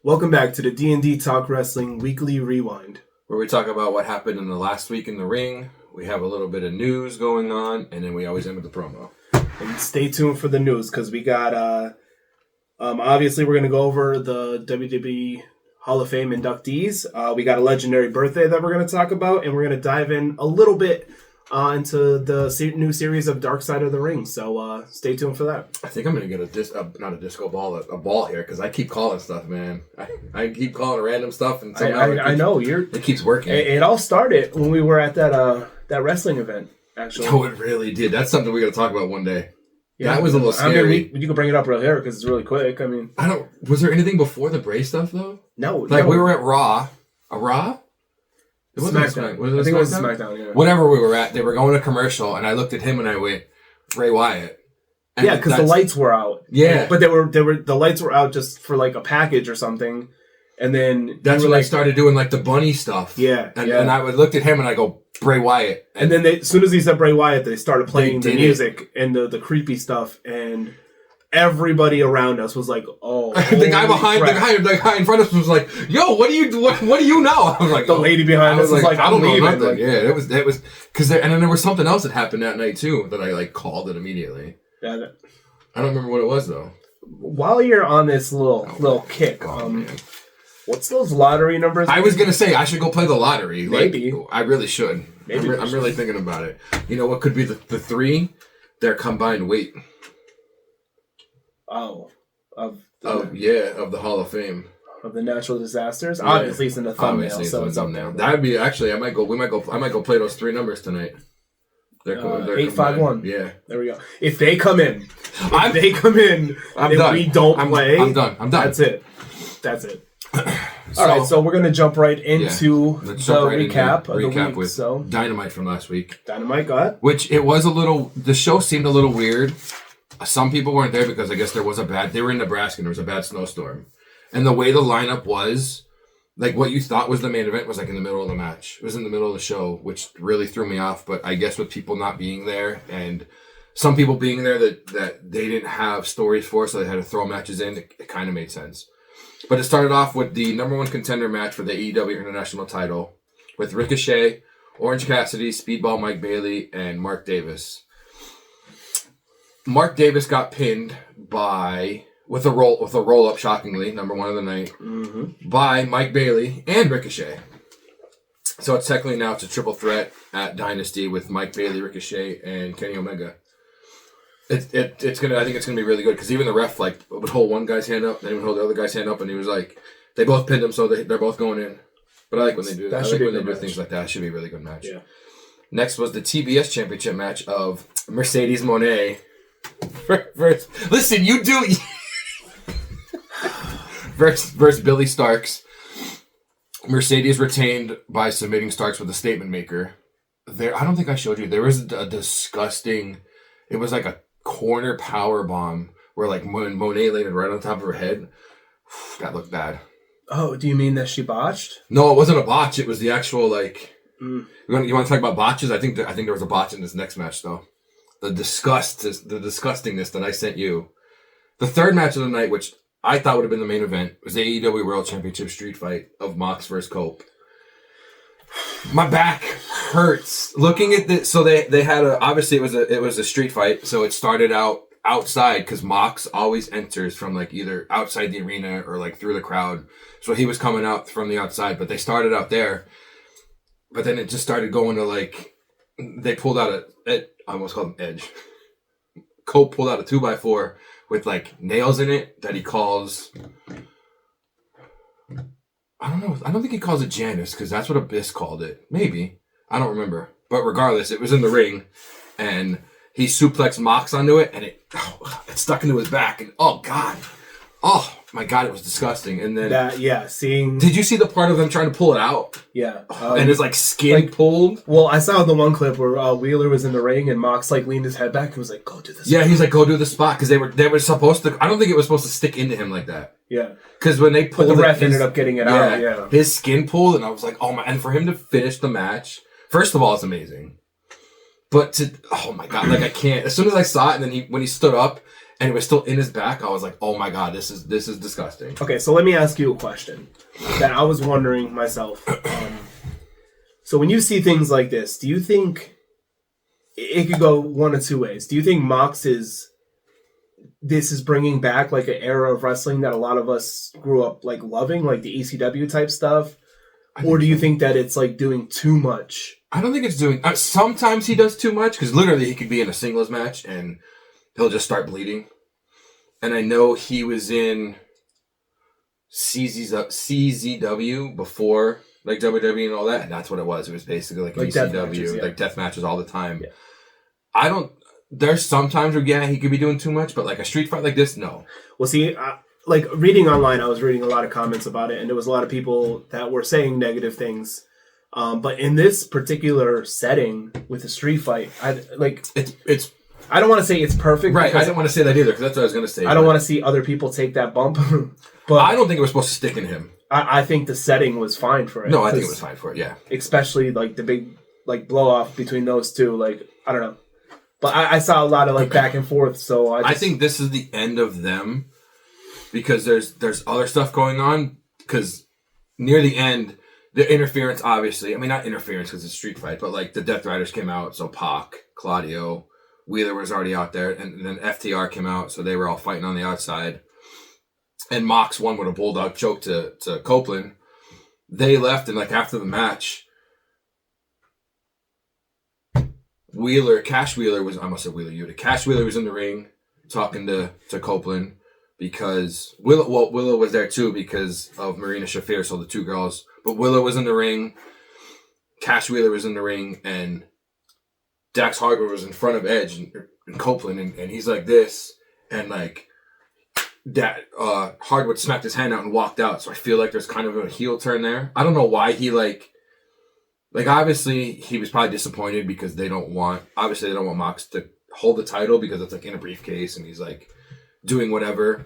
Welcome back to the D&D Talk Wrestling Weekly Rewind, where we talk about what happened in the last week in the ring. We have a little bit of news going on, and then we always end with the promo. And stay tuned for the news, because we got, obviously we're going to go over the WWE Hall of Fame inductees. We got a legendary birthday that we're going to talk about, and we're going to dive in a little bit into the new series of Dark Side of the Ring. So stay tuned for that. I think I'm going to get not a disco ball, a ball here, because I keep calling stuff, man. I keep calling random stuff, and I know it keeps working. It all started when we were at that wrestling event. Actually, oh, it really did. That's something we got to talk about one day. Yeah, that was a little scary. I mean, you can bring it up right here because it's really quick. I mean, Was there anything before the Bray stuff though? No. We were at Raw. A Raw? It wasn't SmackDown. I think it was SmackDown. Yeah. Whatever we were at, they were going to commercial, and I looked at him and I went, Bray Wyatt. And yeah, because the lights were out. Yeah, but the lights were out just for like a package or something, and then that's when they started doing like the bunny stuff. Yeah, and I looked at him and I go, Bray Wyatt. And then as soon as he said Bray Wyatt, they started playing the music and the creepy stuff, and everybody around us was like, "Oh!" the guy in front of us was like, "Yo, what do you know?" I was like, the lady behind us was like, "I don't know leaving." nothing." Yeah, it was because and then there was something else that happened that night too that I like called it immediately. Yeah, I don't remember what it was though. While you're on this little kick, what's those lottery numbers? I was gonna say I should go play the lottery. Maybe I really should. Maybe I'm really thinking about it. You know what could be the three? Their combined weight. Of the Hall of Fame. Of the natural disasters. Yeah. Obviously it's in the thumbnail, so it's up there. That'd be actually I might go play those three numbers tonight. They're 851. Yeah. There we go. If they come in, I'm done. We don't play. I'm done. That's it. All right, so we're gonna jump right into the recap of the week. With so Dynamite from last week. Dynamite got. Which it was the show seemed a little weird. Some people weren't there because I guess they were in Nebraska and there was a bad snowstorm. And the way the lineup was, like what you thought was the main event was like in the middle of the match. It was in the middle of the show, which really threw me off. But I guess with people not being there and some people being there that they didn't have stories for, so they had to throw matches in, it kind of made sense. But it started off with the number one contender match for the AEW International title with Ricochet, Orange Cassidy, Speedball Mike Bailey, and Mark Davis. Mark Davis got pinned with a roll up, shockingly, number one of the night, by Mike Bailey and Ricochet. So it's technically now it's a triple threat at Dynasty with Mike Bailey, Ricochet, and Kenny Omega. I think it's gonna be really good because even the ref would hold one guy's hand up, then he would hold the other guy's hand up, and he was like, they both pinned him, so they're both going in. But I like when they do that. I like when they do things like that. It should be a really good match. Yeah. Next Next was the TBS Championship match of Mercedes Moné listen, you do versus Billy Starks. Mercedes retained by submitting Starks with a statement maker. I don't think I showed you. There was a disgusting. It was like a corner power bomb where like Monet landed right on top of her head. That looked bad. Oh, do you mean that she botched? No, it wasn't a botch. It was the actual like. You want to talk about botches? I think there was a botch in this next match though. The disgustingness that I sent you. The third match of the night, which I thought would have been the main event, was the AEW World Championship Street Fight of Mox versus Cope. My back hurts looking at this. So they had obviously it was a street fight. So it started out outside because Mox always enters from like either outside the arena or like through the crowd. So he was coming out from the outside, but they started out there. But then it just started going to like they pulled out I almost called him Edge. Cope pulled out a 2x4 with like nails in it that he calls. I don't know. I don't think he calls it Janus because that's what Abyss called it. Maybe. I don't remember. But regardless, it was in the ring and he suplexed Mox onto it and it stuck into his back. And oh, God. Oh, my God, it was disgusting. And then... seeing... Did you see the part of them trying to pull it out? Yeah. And his, like, skin pulled? Well, I saw the one clip where Wheeler was in the ring and Mox, like, leaned his head back and was like, go do this. Yeah, he's like, go do the spot. Because they were supposed to... I don't think it was supposed to stick into him like that. Yeah. Because when they pulled the ref ended up getting it out, yeah. His skin pulled, and I was like, oh, my... And for him to finish the match, first of all, it's amazing. But oh, my God, like, I can't... As soon as I saw it, and then when he stood up... and it was still in his back, I was like, oh my God, this is disgusting. Okay, so let me ask you a question that I was wondering myself. So when you see things like this, do you think it could go one of two ways? Do you think this is bringing back like an era of wrestling that a lot of us grew up like loving, like the ECW type stuff? Or do you think that it's like doing too much? I don't think it's doing... sometimes he does too much, because literally he could be in a singles match and he'll just start bleeding. And I know he was in CZW before, like WWE and all that, and that's what it was. It was basically like ECW, like death matches all the time. Yeah. There's sometimes where, he could be doing too much, but like a street fight like this, no. Well, see, like reading online, I was reading a lot of comments about it, and there was a lot of people that were saying negative things. But in this particular setting with a street fight, it's. I don't want to say it's perfect. Right, I didn't want to say that either, because that's what I was going to say. I don't want to see other people take that bump. But I don't think it was supposed to stick in him. I think the setting was fine for it. No, I think it was fine for it, yeah. Especially like the big like blow off between those two. Like, I don't know. But I saw a lot of like back and forth, so I think this is the end of them, because there's other stuff going on, because near the end, the interference, obviously, I mean, not interference because it's a street fight, but like the Death Riders came out, so Pac, Claudio, Wheeler was already out there, and then FTR came out, so they were all fighting on the outside. And Mox won with a bulldog choke to Copeland. They left, and like after the match, Cash Wheeler was in the ring talking to Copeland, because Willow was there too because of Marina Shafir, so the two girls. But Willow was in the ring, Cash Wheeler was in the ring, and Dax Harwood was in front of Edge and Copeland, and he's like this, and like that Hardwood smacked his hand out and walked out. So I feel like there's kind of a heel turn there. I don't know why he like obviously he was probably disappointed because they don't want Mox to hold the title because it's like in a briefcase and he's like doing whatever.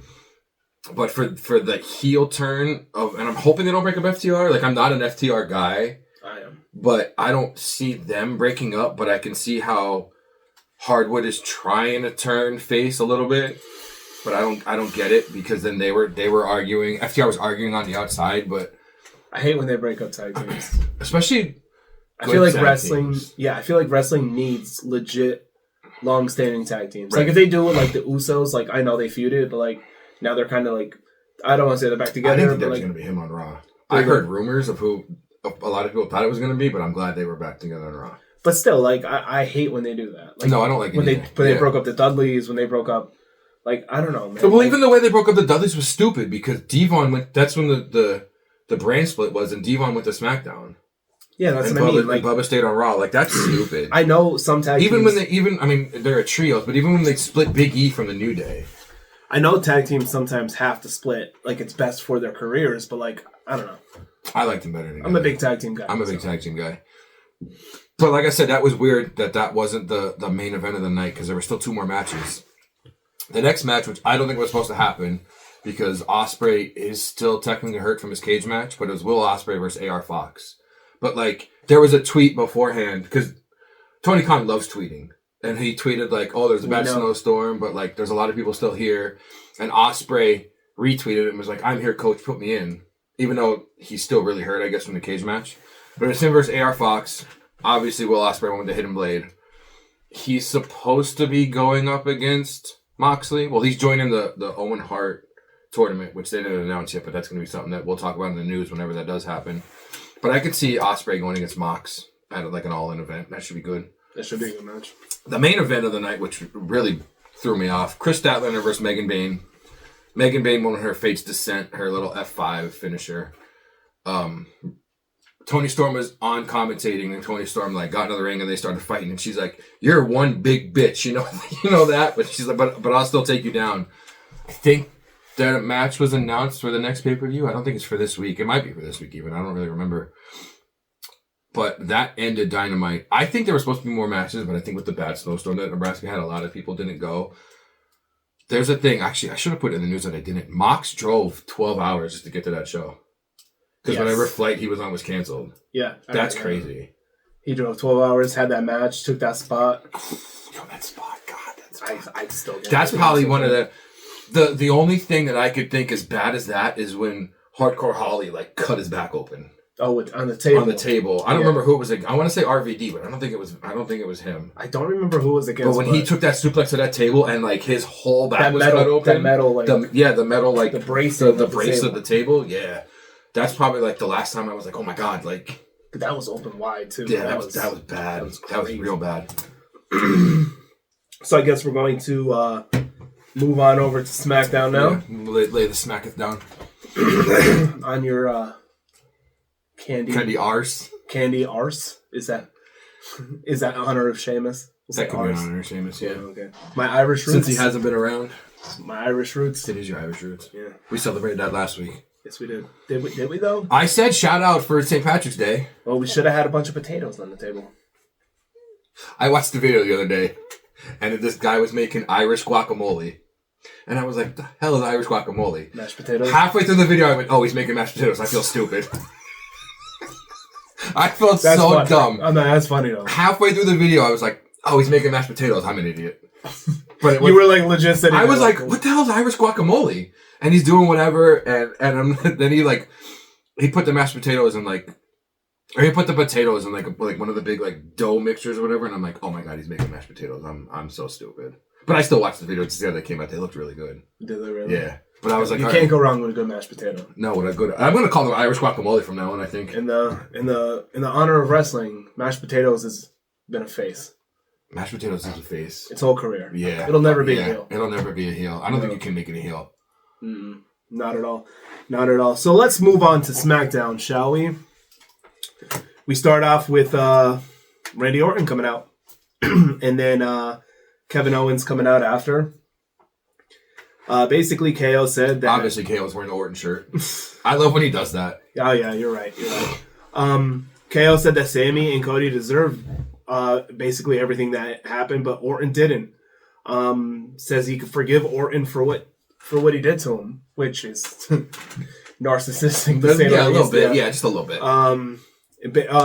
But for the heel turn and I'm hoping they don't break up FTR. Like, I'm not an FTR guy. I am. But I don't see them breaking up, but I can see how Hardwood is trying to turn face a little bit. But I don't get it, because then they were arguing. FTR was arguing on the outside, but I hate when they break up tag teams. Especially I feel like wrestling needs legit long-standing tag teams. Right. Like if they do it like the Usos, like I know they feuded, but like now they're kind of like, I don't want to say they're back together. I didn't think that was going to be him on Raw. I heard rumors of who a lot of people thought it was going to be, but I'm glad they were back together on Raw. But still, like I hate when they do that. Like, no, I don't like it when they broke up the Dudleys, when they broke up. Like, I don't know, man. Well, even the way they broke up the Dudleys was stupid, because Devon went. That's when the brand split was, and Devon went to SmackDown. Yeah, that's and what Bubba, I mean. Like, Bubba stayed on Raw. Like, that's stupid. I know some tag teams. I mean, they're a trios, but even when they split Big E from the New Day. I know tag teams sometimes have to split. Like, it's best for their careers, but like, I don't know. I like them better together. I'm a big tag team guy. I'm a big tag team guy. But like I said, that was weird that wasn't the main event of the night, because there were still two more matches. The next match, which I don't think was supposed to happen, because Ospreay is still technically hurt from his cage match, but it was Will Ospreay versus AR Fox. But like, there was a tweet beforehand, because Tony Khan loves tweeting, and he tweeted like, "Oh, there's a bad snowstorm, but like, there's a lot of people still here." And Ospreay retweeted it and was like, "I'm here, coach, put me in," even though he's still really hurt, I guess, from the cage match. But it's him versus AR Fox. Obviously, Will Ospreay went to Hidden Blade. He's supposed to be going up against Moxley. Well, he's joining the Owen Hart tournament, which they didn't announce yet, but that's going to be something that we'll talk about in the news whenever that does happen. But I could see Ospreay going against Mox at like an all-in event. That should be good. That should be a good match. The main event of the night, which really threw me off, Chris Statlander versus Megan Bayne. Megan Bayne won her Fate's Descent, her little F5 finisher. Tony Storm was on commentating, and Tony Storm like got into the ring and they started fighting, and she's like, "You're one big bitch, you know that." But she's like, "But I'll still take you down." I think that match was announced for the next pay-per-view. I don't think it's for this week. It might be for this week even. I don't really remember. But that ended Dynamite. I think there were supposed to be more matches, but I think with the bad snowstorm that Nebraska had, a lot of people didn't go. There's a thing. Actually, I should have put it in the news that I didn't. Mox drove 12 hours just to get to that show. Because whatever flight he was on was canceled. Yeah. That's crazy. He drove 12 hours, had that match, took that spot. Yo, that spot, God. I still get That's probably one of the only thing that I could think as bad as that is when Hardcore Holly like cut his back open. Oh, on the table. On the table. I don't remember who it was. I want to say RVD, but I don't think it was him. I don't remember who it was against. But when he took that suplex to that table and like his whole back was cut open. That metal, like the metal, like the brace, the brace of the table. Yeah, that's probably like the last time I was like, oh my god, like that was open wide too. Yeah, that was bad. That was real bad. So I guess we're going to move on over to SmackDown now. Yeah, lay the smacketh down on your. Candy arse. Candy arse? Is that in honor of Sheamus? That could be in honor of Sheamus, yeah. Okay. My Irish roots. Since he hasn't been around. My Irish roots. It is your Irish roots. Yeah. We celebrated that last week. Yes, we did. Did we though? I said shout out for St. Patrick's Day. Well, we should have had a bunch of potatoes on the table. I watched the video the other day, and this guy was making Irish guacamole. And I was like, the hell is Irish guacamole? Mashed potatoes? Halfway through the video, I went, oh, he's making mashed potatoes. I feel stupid. I felt that's so funny. dumb. Oh, no, that's funny though. Halfway through the video, I was like, "Oh, he's making mashed potatoes." I'm an idiot. But you were like legit sitting. I was like, "What the hell is Irish guacamole?" And he's doing whatever, and then he put the mashed potatoes in or he put the potatoes in like one of the big like dough mixtures or whatever, and I'm like, "Oh my god, he's making mashed potatoes." I'm so stupid. But I still watched the video to see how they came out. They looked really good. Did they really? Yeah. But I was like, you can't go wrong with a good mashed potato. No, I'm going to call them Irish guacamole from now on. I think. In the honor of wrestling, mashed potatoes has been a face. Mashed potatoes is a face. Its whole career. Yeah. It'll never be a heel. It'll never be a heel. I don't think you can make it a heel. Mm-mm. Not at all. Not at all. So let's move on to SmackDown, shall we? We start off with Randy Orton coming out, and then Kevin Owens coming out after. Basically, KO said that... Obviously, KO's wearing the Orton shirt. I love when he does that. Oh, yeah, you're right. KO said that Sami and Cody deserved basically everything that happened, but Orton didn't. Says he could forgive Orton for what he did to him, which is narcissistic to say a little bit. Yeah, just a little bit.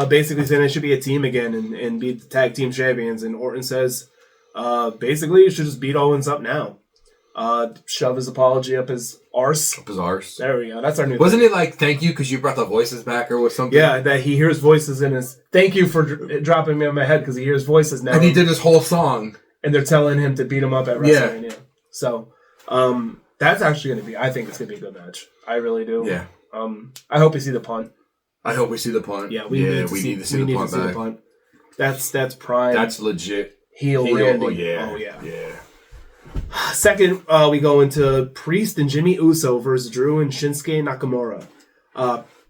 Basically saying they should be a team again and be the tag team champions, and Orton says basically you should just beat Owens up now. Shove his apology up his arse. Up his arse. There we go. That's our new Wasn't it like, thank you because you brought the voices back or something? Yeah, that he hears voices in his... Thank you for dropping me on my head because he hears voices now. And he did his whole song. And they're telling him to beat him up at WrestleMania. Yeah. So, that's actually going to be... I think it's going to be a good match. I really do. Yeah. I hope we see the punt. I hope we see the punt. Yeah, we need to see the punt. That's prime. That's legit. Heel Randy. Oh, yeah. Oh, yeah. Yeah. Second, we go into Priest and Jimmy Uso versus Drew and Shinsuke Nakamura.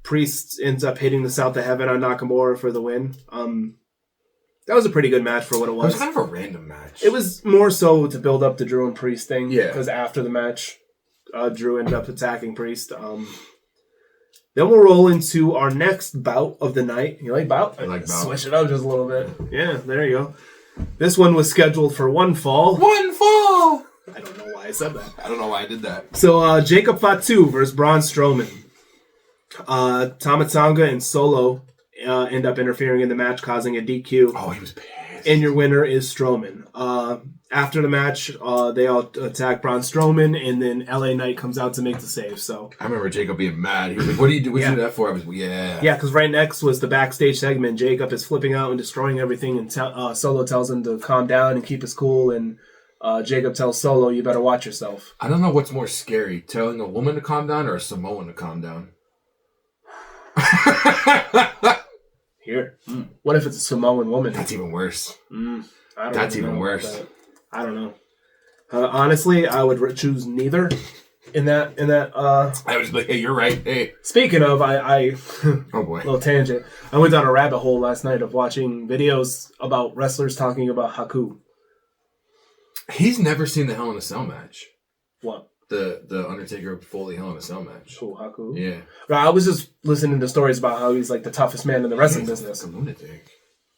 Priest ends up hitting the South of Heaven on Nakamura for the win. That was a pretty good match for what it was. It was kind of a random match. It was more so to build up the Drew and Priest thing. Yeah. Because after the match, Drew ended up attacking Priest. Then we'll roll into our next bout of the night. You like bout? I like bout. Switch it up just a little bit. Yeah, there you go. This one was scheduled for one fall. One fall! I don't know why I said that. I don't know why I did that. So, Jacob Fatu versus Braun Strowman. Tama Tonga and Solo end up interfering in the match, causing a DQ. Oh, he was pissed. And your winner is Strowman. After the match, they all attack Braun Strowman, and then LA Knight comes out to make the save. So I remember Jacob being mad. He was like, "What do you do? What you do that for?" I was, "Yeah, yeah." Because right next was the backstage segment. Jacob is flipping out and destroying everything, and Solo tells him to calm down and keep his cool. And Jacob tells Solo, "You better watch yourself." I don't know what's more scary: telling a woman to calm down or a Samoan to calm down. Here, what if it's a Samoan woman? That's even worse. That's even worse. I don't know. Honestly, I would choose neither. In that. I was like, "Hey, you're right." Hey. Speaking of, I oh boy, little tangent. I went down a rabbit hole last night of watching videos about wrestlers talking about Haku. He's never seen the Hell in a Cell match. What? The Undertaker Foley Hell in a Cell match. Oh, Haku. Yeah. I was just listening to stories about how he's like the toughest man in the wrestling business. A lunatic.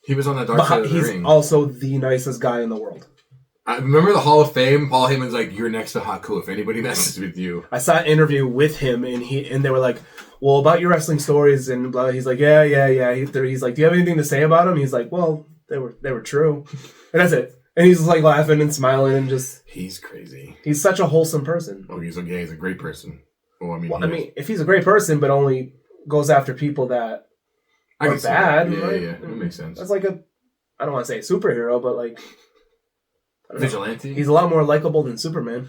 He was on the dark side of the ring. He's also the nicest guy in the world. I remember the Hall of Fame. Paul Heyman's like, "You're next to Haku if anybody messes with you." I saw an interview with him, and they were like, "Well, about your wrestling stories," and blah. He's like, "Yeah." He's like, "Do you have anything to say about him?" He's like, "Well, they were true," and that's it. And he's like laughing and smiling and just... He's crazy. He's such a wholesome person. Oh, he's a great person. Well, if he's a great person, but only goes after people that are bad, yeah, right? Yeah, that makes sense. That's like I don't want to say superhero, but like... Vigilante? He's a lot more likable than Superman.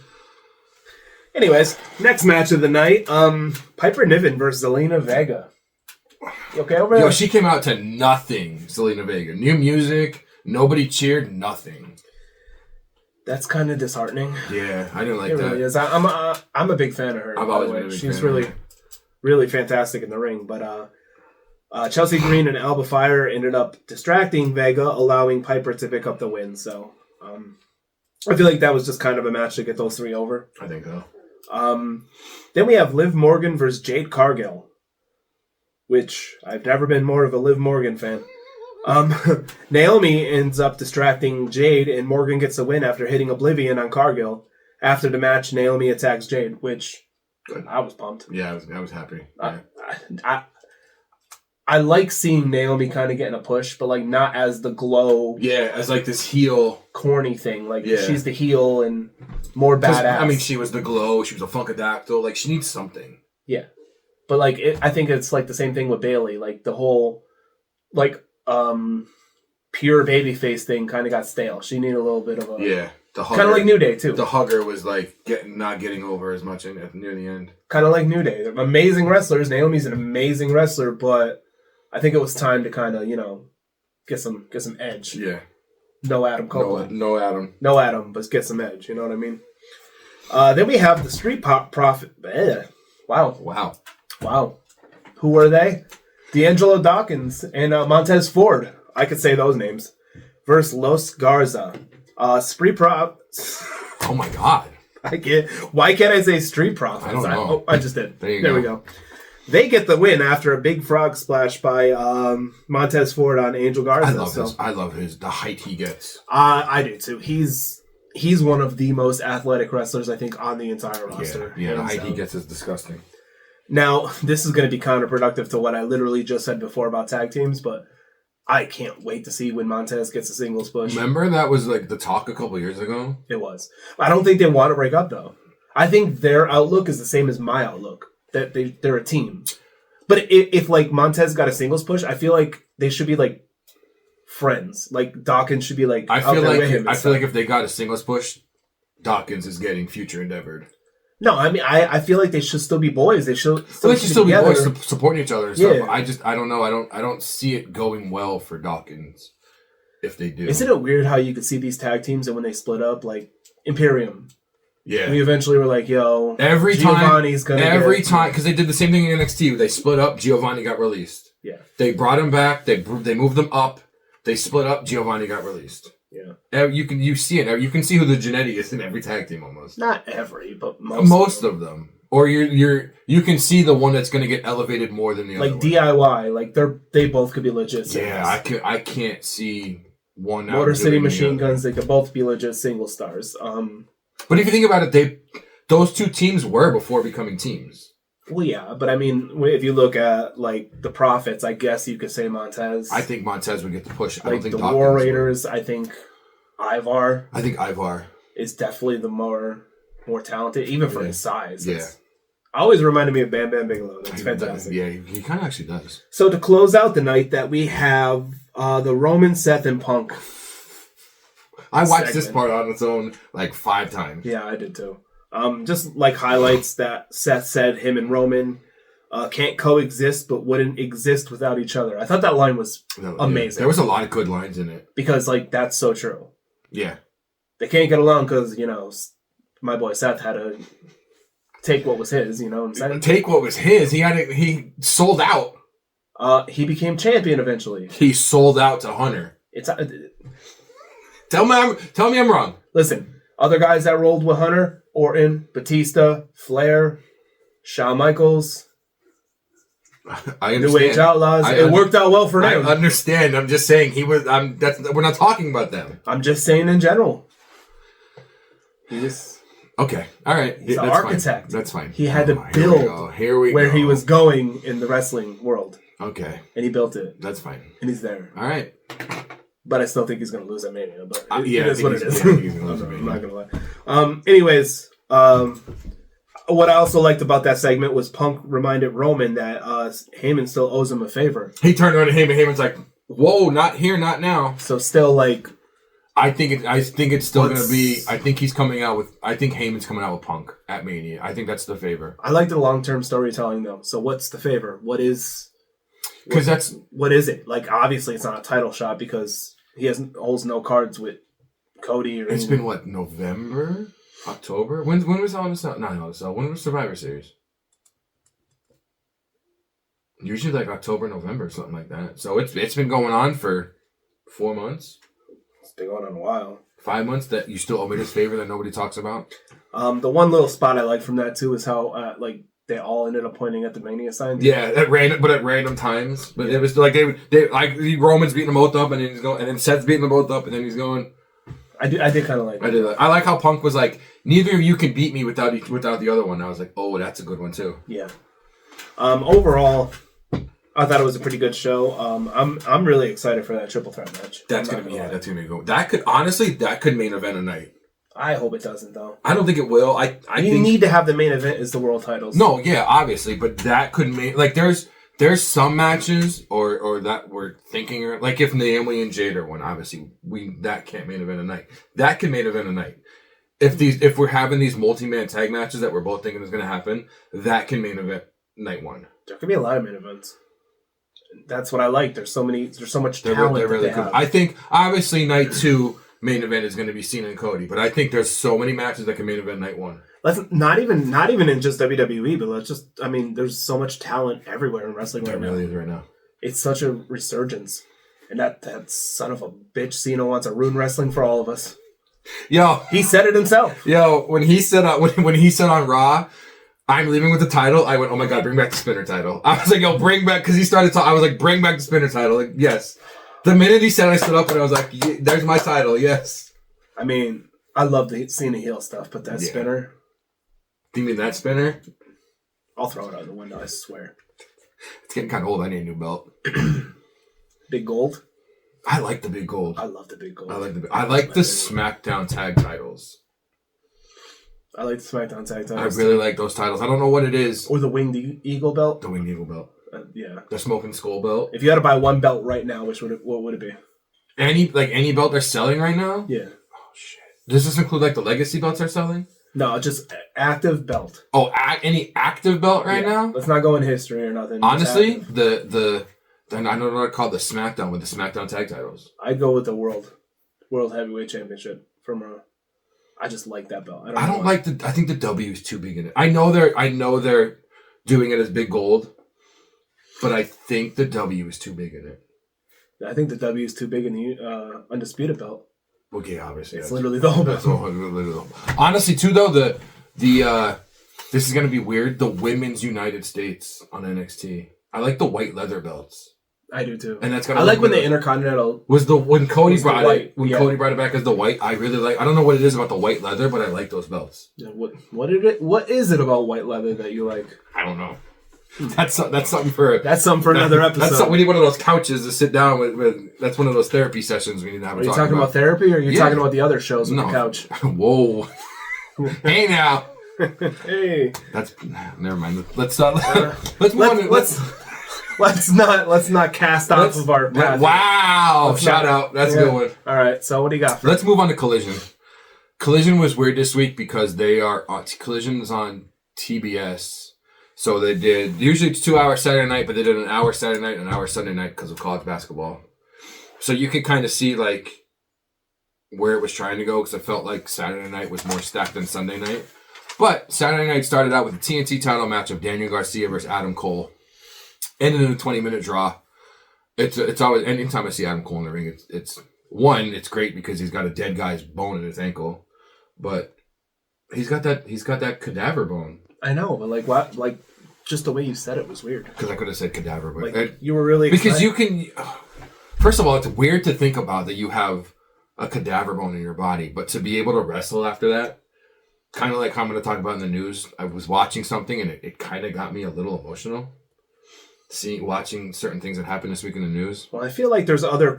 Anyways, next match of the night, Piper Niven versus Zelina Vega. You okay over there? Yo, she came out to nothing, Zelina Vega. New music, nobody cheered, nothing. That's kind of disheartening. Yeah, I didn't like it that. Really is. I'm a big fan of her. I've always been a big She's fan really, of her. really fantastic in the ring. But Chelsea Green and Alba Fire ended up distracting Vega, allowing Piper to pick up the win. So I feel like that was just kind of a match to get those three over. I think so. Then we have Liv Morgan versus Jade Cargill, which I've never been more of a Liv Morgan fan. Naomi ends up distracting Jade, and Morgan gets a win after hitting Oblivion on Cargill. After the match, Naomi attacks Jade, which Good. I was pumped. Yeah, I was happy. Yeah. I like seeing Naomi kind of getting a push, but like not as the glow. Yeah, as like this heel, corny thing. Like she's the heel and more badass. I mean, she was the glow. She was a Funkadactyl. Like she needs something. Yeah, but like I think it's like the same thing with Bayley. Like the whole like pure babyface thing kind of got stale. She needed a little bit of a kind of like New Day too. The hugger was like not getting over as much near the end. Kind of like New Day. They're amazing wrestlers. Naomi's an amazing wrestler, but I think it was time to kind of get some edge. Yeah. No Adam Copeland. No Adam. No Adam, but get some edge. You know what I mean? Then we have the Street Profit. Wow. Who are they? D'Angelo Dawkins and Montez Ford. I could say those names. Versus Los Garza. Street Prop. Oh my God. Why can't I say Street Profits? I don't know. I just did. There we go. They get the win after a big frog splash by Montez Ford on Angel Garza. I love the height he gets. I do too. He's one of the most athletic wrestlers I think on the entire roster. Yeah, the height he gets is disgusting. Now, this is going to be counterproductive to what I literally just said before about tag teams, but I can't wait to see when Montez gets a singles push. Remember that was like the talk a couple years ago? It was. I don't think they want to break up though. I think their outlook is the same as my outlook. That they're a team. But if like Montez got a singles push, I feel like they should be like friends. Like Dawkins should be like I feel like if they got a singles push, Dawkins is getting future endeavored. No, I mean I feel like they should still be boys. They should still be boys supporting each other and stuff. Yeah. But I don't know. I don't see it going well for Dawkins if they do. Isn't it weird how you could see these tag teams and when they split up, like Imperium? Yeah. We eventually were like, yo, Giovanni's time, because they did the same thing in NXT. They split up, Giovanni got released. Yeah. They brought him back, they moved them up, they split up, Giovanni got released. Yeah. You see it. You can see who the Genetti is in every tag team almost. Not every, but most of them. Or you can see the one that's going to get elevated more than the other. Like DIY, like they both could be legit singles. Yeah, I can't see one Motor City Machine Guns, they could both be legit single stars. But if you think about it, those two teams were before becoming teams. Well, yeah, but I mean, if you look at like the Profits, I guess you could say Montez. I think Montez would get the push. Like I don't think the Dawkins War Raiders. Would. I think Ivar is definitely the more talented, even for his size. Yeah. Always reminded me of Bam Bam Bigelow. That's fantastic. Yeah, he kind of actually does. So to close out the night, that we have the Roman, Seth, and Punk. I watched this part on its own like 5 times. Yeah, I did too. Just like highlights that Seth said him and Roman can't coexist but wouldn't exist without each other. I thought that line was amazing. There was a lot of good lines in it. Because like that's so true. Yeah. They can't get along because, my boy Seth had to take what was his, you know what I'm saying? Take what was his. He sold out. He became champion eventually. He sold out to Hunter. Tell me I'm wrong. Listen, other guys that rolled with Hunter, Orton, Batista, Flair, Shawn Michaels, I understand. New Age Outlaws. It worked out well for them. I understand. I'm just saying we're not talking about them. I'm just saying in general. Okay. All right. He's an architect. That's fine. He had to build where he was going in the wrestling world. Okay. And he built it. That's fine. And he's there. All right. But I still think he's going to lose at Mania. But yeah, it is what it is. Yeah, I think he's gonna lose at I'm Mania. not going to lie. Anyways, what I also liked about that segment was Punk reminded Roman that Heyman still owes him a favor. He turned around to Heyman. Heyman's like, "Whoa, not here, not now." So still like, I think it's still gonna be. I think he's coming out with. I think Heyman's coming out with Punk at Mania. I think that's the favor. I like the long-term storytelling though. So what's the favor? What is it? Like obviously it's not a title shot because he holds no cards with Cody or. It's been what, November, October? When was all this out? Not all this out. When was Survivor Series? Usually like October, November, something like that. So it's been going on for 4 months. It's been going on a while. 5 months that you still owe me this favor that nobody talks about. The one little spot I like from that too is how like they all ended up pointing at the Mania sign. Yeah, at random times. But it was like they like Roman's beating them both up, and then he's going, and then Seth's beating them both up, and then he's going. I did kind of like. I did. I like how Punk was like, neither of you can beat me without the other one. I was like, oh, that's a good one too. Yeah. Overall, I thought it was a pretty good show. I'm really excited for that triple threat match. That's gonna be go. That could main event a night. I hope it doesn't though. I don't think it will. I think need to have the main event is the world titles. No, yeah, obviously, but that could make like there's some matches or that we're thinking like if Naomi and Jade are one, obviously that can't main event a night. That can main event a night. If we're having these multi-man tag matches that we're both thinking is going to happen, that can main event night one. There could be a lot of main events. That's what I like. There's so much talent. They're really cool. I think obviously night two main event is going to be Cena and Cody, but I think there's so many matches that can main event night one. Let's not even in just WWE, but there's so much talent everywhere in wrestling right now. There really is right now. It's such a resurgence, and that son of a bitch Cena wants to ruin wrestling for all of us. Yo, he said it himself. Yo, when he said on Raw, I'm leaving with the title, I went, oh my god, bring back the spinner title. I was like, yo, bring back, because he started talking, I was like, bring back the spinner title. Like, yes. The minute he said, I stood up and I was like, yeah, there's my title, yes. I mean, I love the Cena heel stuff, but that spinner. Do you mean that spinner? I'll throw it out the window, I swear. It's getting kind of old, I need a new belt. Big gold? I like the big gold. I love the big gold. I like the SmackDown tag titles. I like the SmackDown tag titles. I really like those titles. I don't know what it is. Or the Winged Eagle belt. The Winged Eagle belt. Yeah. The Smoking Skull belt. If you had to buy one belt right now, what would it be? Any belt they're selling right now? Yeah. Oh shit. Does this include like the legacy belts they're selling? No, just active belt. Oh, any active belt right now? Let's not go in history or nothing. Honestly, I don't know what I call the SmackDown with the SmackDown tag titles. I'd go with the World Heavyweight Championship from Raw. I just like that belt. I don't like I think the W is too big in it. I know they're doing it as big gold, but I think the W is too big in it. I think the W is too big in the Undisputed belt. Okay, obviously it's literally the whole belt. Honestly, too though, the this is gonna be weird. The Women's United States on NXT. I like the white leather belts. I do too. And that's I like when the Intercontinental when Cody brought it Cody brought it back as the white. I really like. I don't know what it is about the white leather, but I like those belts. Yeah, what is it about white leather that you like? I don't know. That's something for another episode. We need one of those couches to sit down with. That's one of those therapy sessions we need to have. Are you talking about therapy, or are you talking about the other shows on the couch? Whoa! Hey now. Hey. That's never mind. Let's move on. Let's not cast off of our path. Wow! Shout out. That's a good one. All right. So what do you got? Let's move on to Collision. Collision was weird this week because Collision is on TBS. So they did, usually it's 2 hours Saturday night, but they did an hour Saturday night and an hour Sunday night because of college basketball. So you could kind of see like where it was trying to go because it felt like Saturday night was more stacked than Sunday night. But Saturday night started out with a TNT title match of Daniel Garcia versus Adam Cole. Ended in a 20-minute draw. It's always, anytime I see Adam Cole in the ring, it's great because he's got a dead guy's bone in his ankle. But he's got that cadaver bone. I know, but like what? Like just the way you said it was weird. Because I could have said cadaver, but you were really excited. Because you can. First of all, it's weird to think about that you have a cadaver bone in your body, but to be able to wrestle after that, kind of like how I'm going to talk about in the news. I was watching something and it kind of got me a little emotional. watching certain things that happen this week in the news. Well, I feel like there's other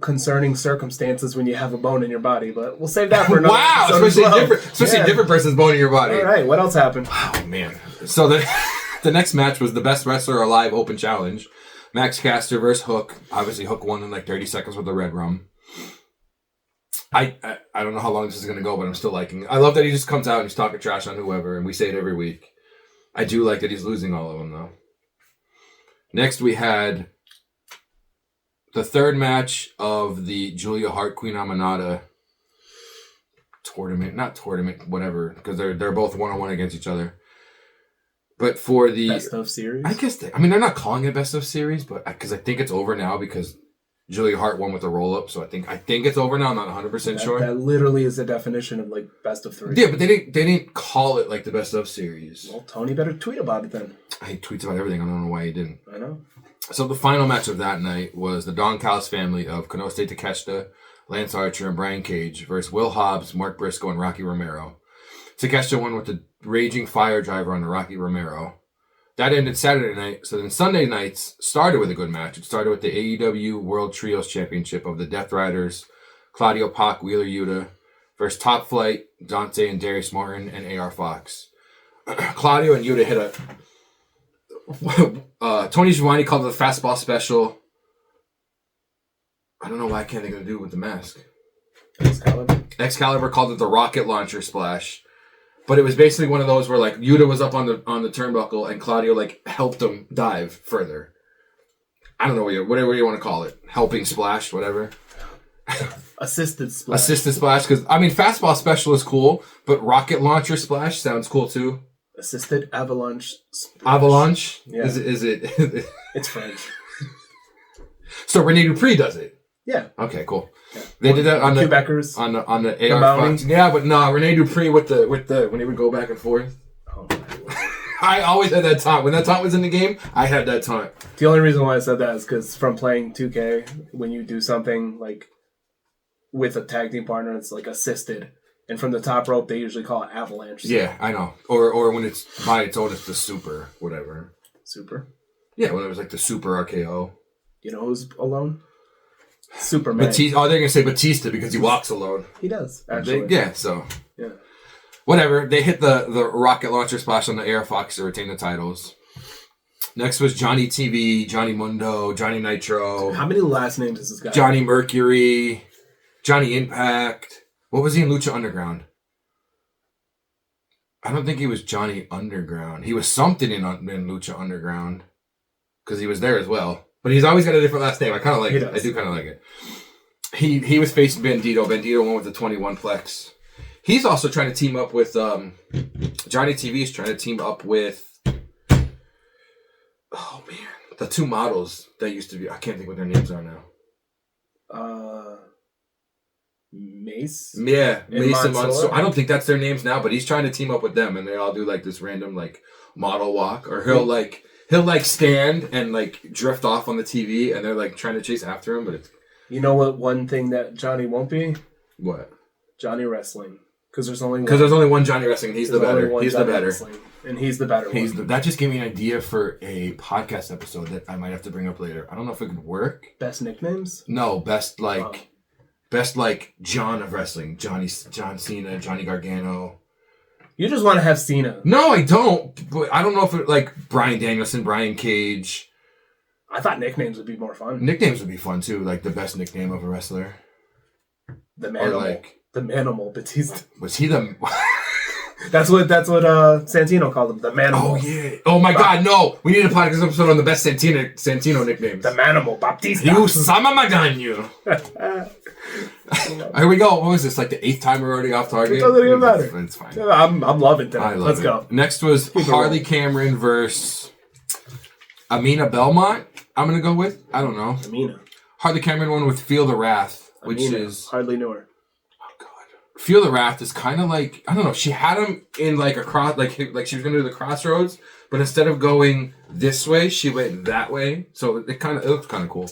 concerning circumstances when you have a bone in your body, but we'll save that for another wow, episode especially a different person's bone in your body. All right, what else happened? Oh man. So the next match was the Best Wrestler Alive Open Challenge. Max Caster versus Hook. Obviously, Hook won in like 30 seconds with the red rum. I don't know how long this is going to go, but I'm still liking it. I love that he just comes out and he's talking trash on whoever, and we say it every week. I do like that he's losing all of them, though. Next, we had the third match of the Julia Hart Queen Amanada tournament, whatever, because they're both 1-on-1 against each other. But for the best of series, I guess they're not calling it best of series, but because I think it's over now because Julia Hart won with the roll up, so I think it's over now. I'm not 100% sure. That literally is the definition of like best of 3. Yeah, but they didn't call it like the best of series. Well, Tony better tweet about it then. He tweets about everything. I don't know why he didn't. I know. So the final match of that night was the Don Callis family of Konosuke Takeshita, Lance Archer, and Brian Cage versus Will Hobbs, Mark Briscoe, and Rocky Romero. Takeshita won with the Raging Fire Driver on the Rocky Romero. That ended Saturday night. So then Sunday nights started with a good match. It started with the AEW World Trios Championship of the Death Riders, Claudio Pac, Wheeler Yuta, versus Top Flight, Dante and Darius Martin, and AR Fox. Claudio and Yuta hit a... Tony Schiavone called it the Fastball Special. I don't know why I can't think of the dude with the mask. Excalibur called it the Rocket Launcher Splash. But it was basically one of those where like Yuta was up on the turnbuckle and Claudio like helped him dive further. I don't know whatever you want to call it, helping splash, whatever. Assisted splash. Assisted splash, because I mean fastball special is cool, but rocket launcher splash sounds cool too. Assisted avalanche. Splash. Avalanche? Yeah. Is it? It's French. So Rene Dupree does it. Yeah. Okay, cool. Yeah. They did that on the Quebecers. on the AR Fox. Yeah, but no, Rene Dupree with the when he would go back and forth. Oh my Lord. I always had that taunt. When that taunt was in the game, I had that taunt. The only reason why I said that is because from playing 2K, when you do something like with a tag team partner, it's like assisted. And from the top rope, they usually call it avalanche. So. Yeah, I know. Or when it's by its own, it's the super, whatever. Super? Yeah, when it was like the super RKO. You know who's alone? Superman. Batista. Oh, they're going to say Batista because he walks alone. He does, actually. Yeah, so. Yeah. Whatever. They hit the rocket launcher splash on the Air Fox to retain the titles. Next was Johnny TV, Johnny Mundo, Johnny Nitro. How many last names is this guy? Johnny Mercury, Johnny Impact. What was he in Lucha Underground? I don't think he was Johnny Underground. He was something in Lucha Underground because he was there as well. But he's always got a different last name. I kind of like it. I do kind of like it. He was facing Bandito. Bandito won with the 21 Plex. He's also trying to team up with Johnny TV is trying to team up with the two models that used to be. I can't think what their names are now. Mace? Yeah, Mace and Mansoor? Mansoor. I don't think that's their names now, but he's trying to team up with them, and they all do like this random like model walk, or he'll stand and like drift off on the TV, and they're like trying to chase after him, but it's You know what? One thing that Johnny won't be? what? Johnny Wrestling. Because there's only one Johnny Wrestling, and he's the better. He's the better. And he's the better one. That just gave me an idea for a podcast episode that I might have to bring up later. I don't know if it could work. Best nicknames? No, best John of wrestling. John Cena, Johnny Gargano. You just want to have Cena. No, I don't. But I don't know if it like Bryan Danielson, Brian Cage. I thought nicknames would be more fun. Nicknames would be fun too, like the best nickname of a wrestler. The Manimal. The Manimal Batista. Was he the? That's what Santino called him. The Manimal. Oh yeah. Oh my God, no! We need a podcast episode on the best Santino nicknames. The Manimal Batista. You sama maganyo. Here we go. What was this? Like the 8th time we're already off target? It doesn't even matter. It's fine. I'm loving that. I love Let's it. go. Next was Harley Cameron versus Amina Belmont. I'm gonna go with. I don't know. Amina. Harley Cameron won with Feel the Wrath, which Amina. is Hardly knew her. Oh God. Feel the Wrath is kind of like, I don't know. She had him in like a cross, like she was gonna do the crossroads, but instead of going this way, she went that way. So it looks kind of cool.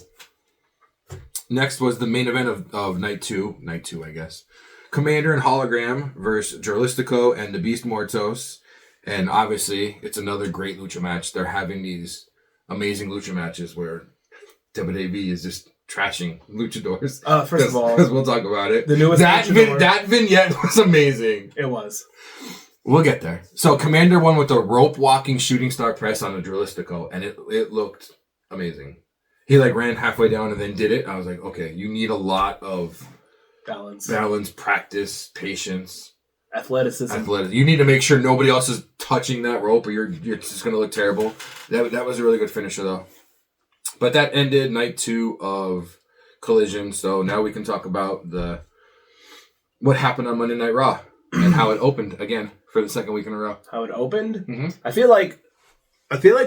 Next was the main event of night two, I guess. Commander and Hologram versus Jurlistico and the Beast Mortos. And obviously, it's another great lucha match. They're having these amazing lucha matches where WWE is just trashing luchadors. First of all, because we'll talk about it. The newest that vignette was amazing. It was. We'll get there. So Commander won with a rope walking shooting star press on a Drilistico, and it looked amazing. He like ran halfway down and then did it. I was like, okay, you need a lot of balance, practice, patience, athleticism. You need to make sure nobody else is touching that rope, or you're just going to look terrible. That was a really good finisher though. But that ended night 2 of Collision. So now we can talk about what happened on Monday Night Raw and how it opened again for the second week in a row. How it opened? Mm-hmm. I feel like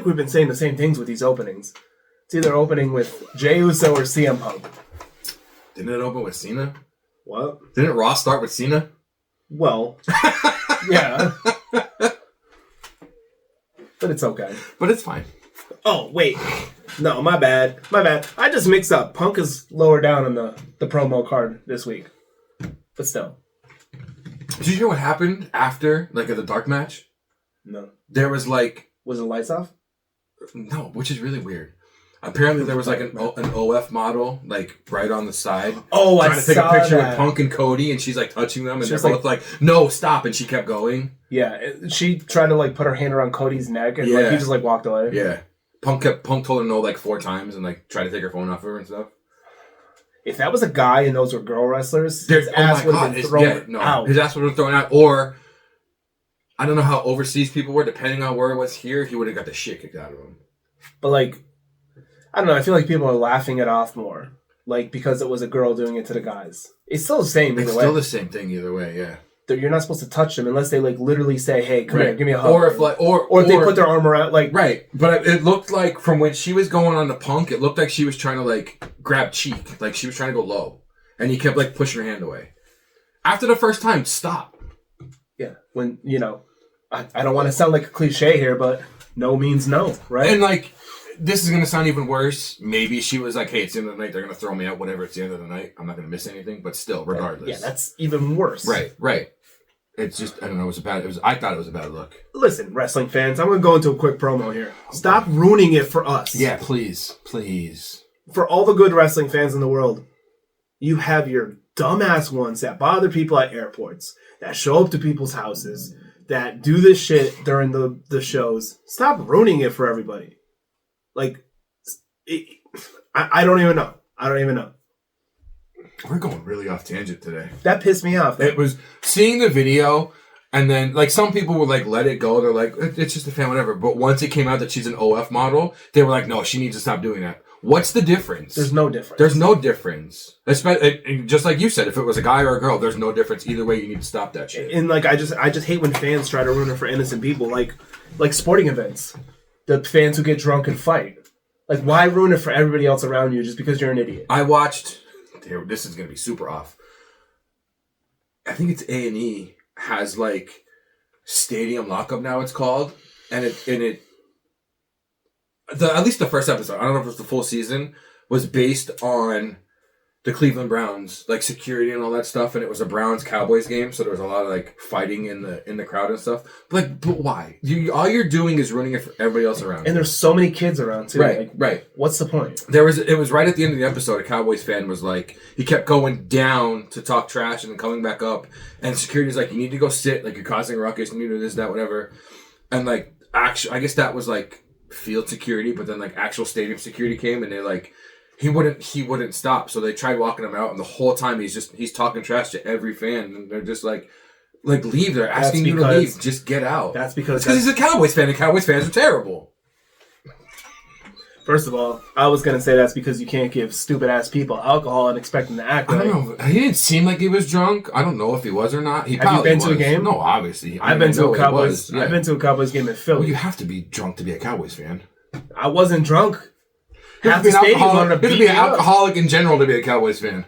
we've been saying the same things with these openings. It's either opening with Jey Uso or CM Punk. Didn't it open with Cena? What? Didn't Raw start with Cena? Well, yeah. But it's okay. But it's fine. Oh, wait. No, my bad. I just mixed up. Punk is lower down on the promo card this week. But still. Did you hear what happened after, like, at the dark match? No. There was, like... Was the lights off? No, which is really weird. Apparently there was, like, an OF model, like, right on the side. Oh, trying I to take saw a picture that. with Punk and Cody, and she's, like, touching them, and She's they're both like, no, stop, and she kept going. Yeah, she tried to, like, put her hand around Cody's neck, and like, he just, like, walked away. Yeah. Punk told her no, like, 4 times, and, like, tried to take her phone off of her and stuff. If that was a guy and those were girl wrestlers, his ass would have been thrown out. His ass would have been thrown out. Or, I don't know how overseas people were, depending on where it was here, he would have got the shit kicked out of him. But, like, I don't know, I feel like people are laughing it off more. Like, because it was a girl doing it to the guys. It's still the same either way. It's still the same thing either way, yeah. You're not supposed to touch them unless they, like, literally say, hey, come here, give me a hug. Or if they put their arm around, like... Right, but it looked like, from when she was going on the Punk, it looked like she was trying to, like, grab cheek. Like, she was trying to go low. And he kept, like, pushing her hand away. After the first time, stop. Yeah, when, you know, I don't want to sound like a cliche here, but no means no, right? And, like, this is going to sound even worse. Maybe she was like, hey, it's the end of the night, they're going to throw me out, whatever, it's the end of the night. I'm not going to miss anything, but still, regardless. Yeah, that's even worse. Right. It's just, I don't know, I thought it was a bad look. Listen, wrestling fans, I'm going to go into a quick promo here. Stop ruining it for us. Yeah, please. For all the good wrestling fans in the world, you have your dumbass ones that bother people at airports, that show up to people's houses, that do this shit during the shows. Stop ruining it for everybody. Like, I don't even know. We're going really off tangent today. That pissed me off. It was seeing the video, and then, like, some people would, like, let it go. They're like, it's just a fan, whatever. But once it came out that she's an OF model, they were like, no, she needs to stop doing that. What's the difference? There's no difference. There's no difference. Just like you said, if it was a guy or a girl, there's no difference. Either way, you need to stop that shit. And, like, I just hate when fans try to ruin it for innocent people. Like sporting events. The fans who get drunk and fight. Like, why ruin it for everybody else around you just because you're an idiot? I watched... This is going to be super off. I think it's A&E has, like, Stadium Lockup now it's called. And at least the first episode, I don't know if it was the full season, was based on the Cleveland Browns, like, security and all that stuff. And it was a Browns-Cowboys game, so there was a lot of, like, fighting in the crowd and stuff. But why? All you're doing is ruining it for everybody else around. And there's so many kids around, too. Right. What's the point? It was right at the end of the episode, a Cowboys fan was like, he kept going down to talk trash and then coming back up. And security's like, you need to go sit, like, you're causing a ruckus, you need to do this, that, whatever. And, like, actually, I guess that was, like, field security, but then, like, actual stadium security came and they, like, he wouldn't stop. So they tried walking him out, and the whole time he's talking trash to every fan, and they're just like leave. They're asking you to leave. Just get out. That's because he's a Cowboys fan, and Cowboys fans are terrible. First of all, I was gonna say that's because you can't give stupid ass people alcohol and expect them to act right. I don't know. He didn't seem like he was drunk. I don't know if he was or not. Have you been to a game? No, obviously. I've been to a Cowboys. Yeah. I've been to a Cowboys game in Philly. Well, you have to be drunk to be a Cowboys fan. I wasn't drunk. You have to be an alcoholic in general to be a Cowboys fan.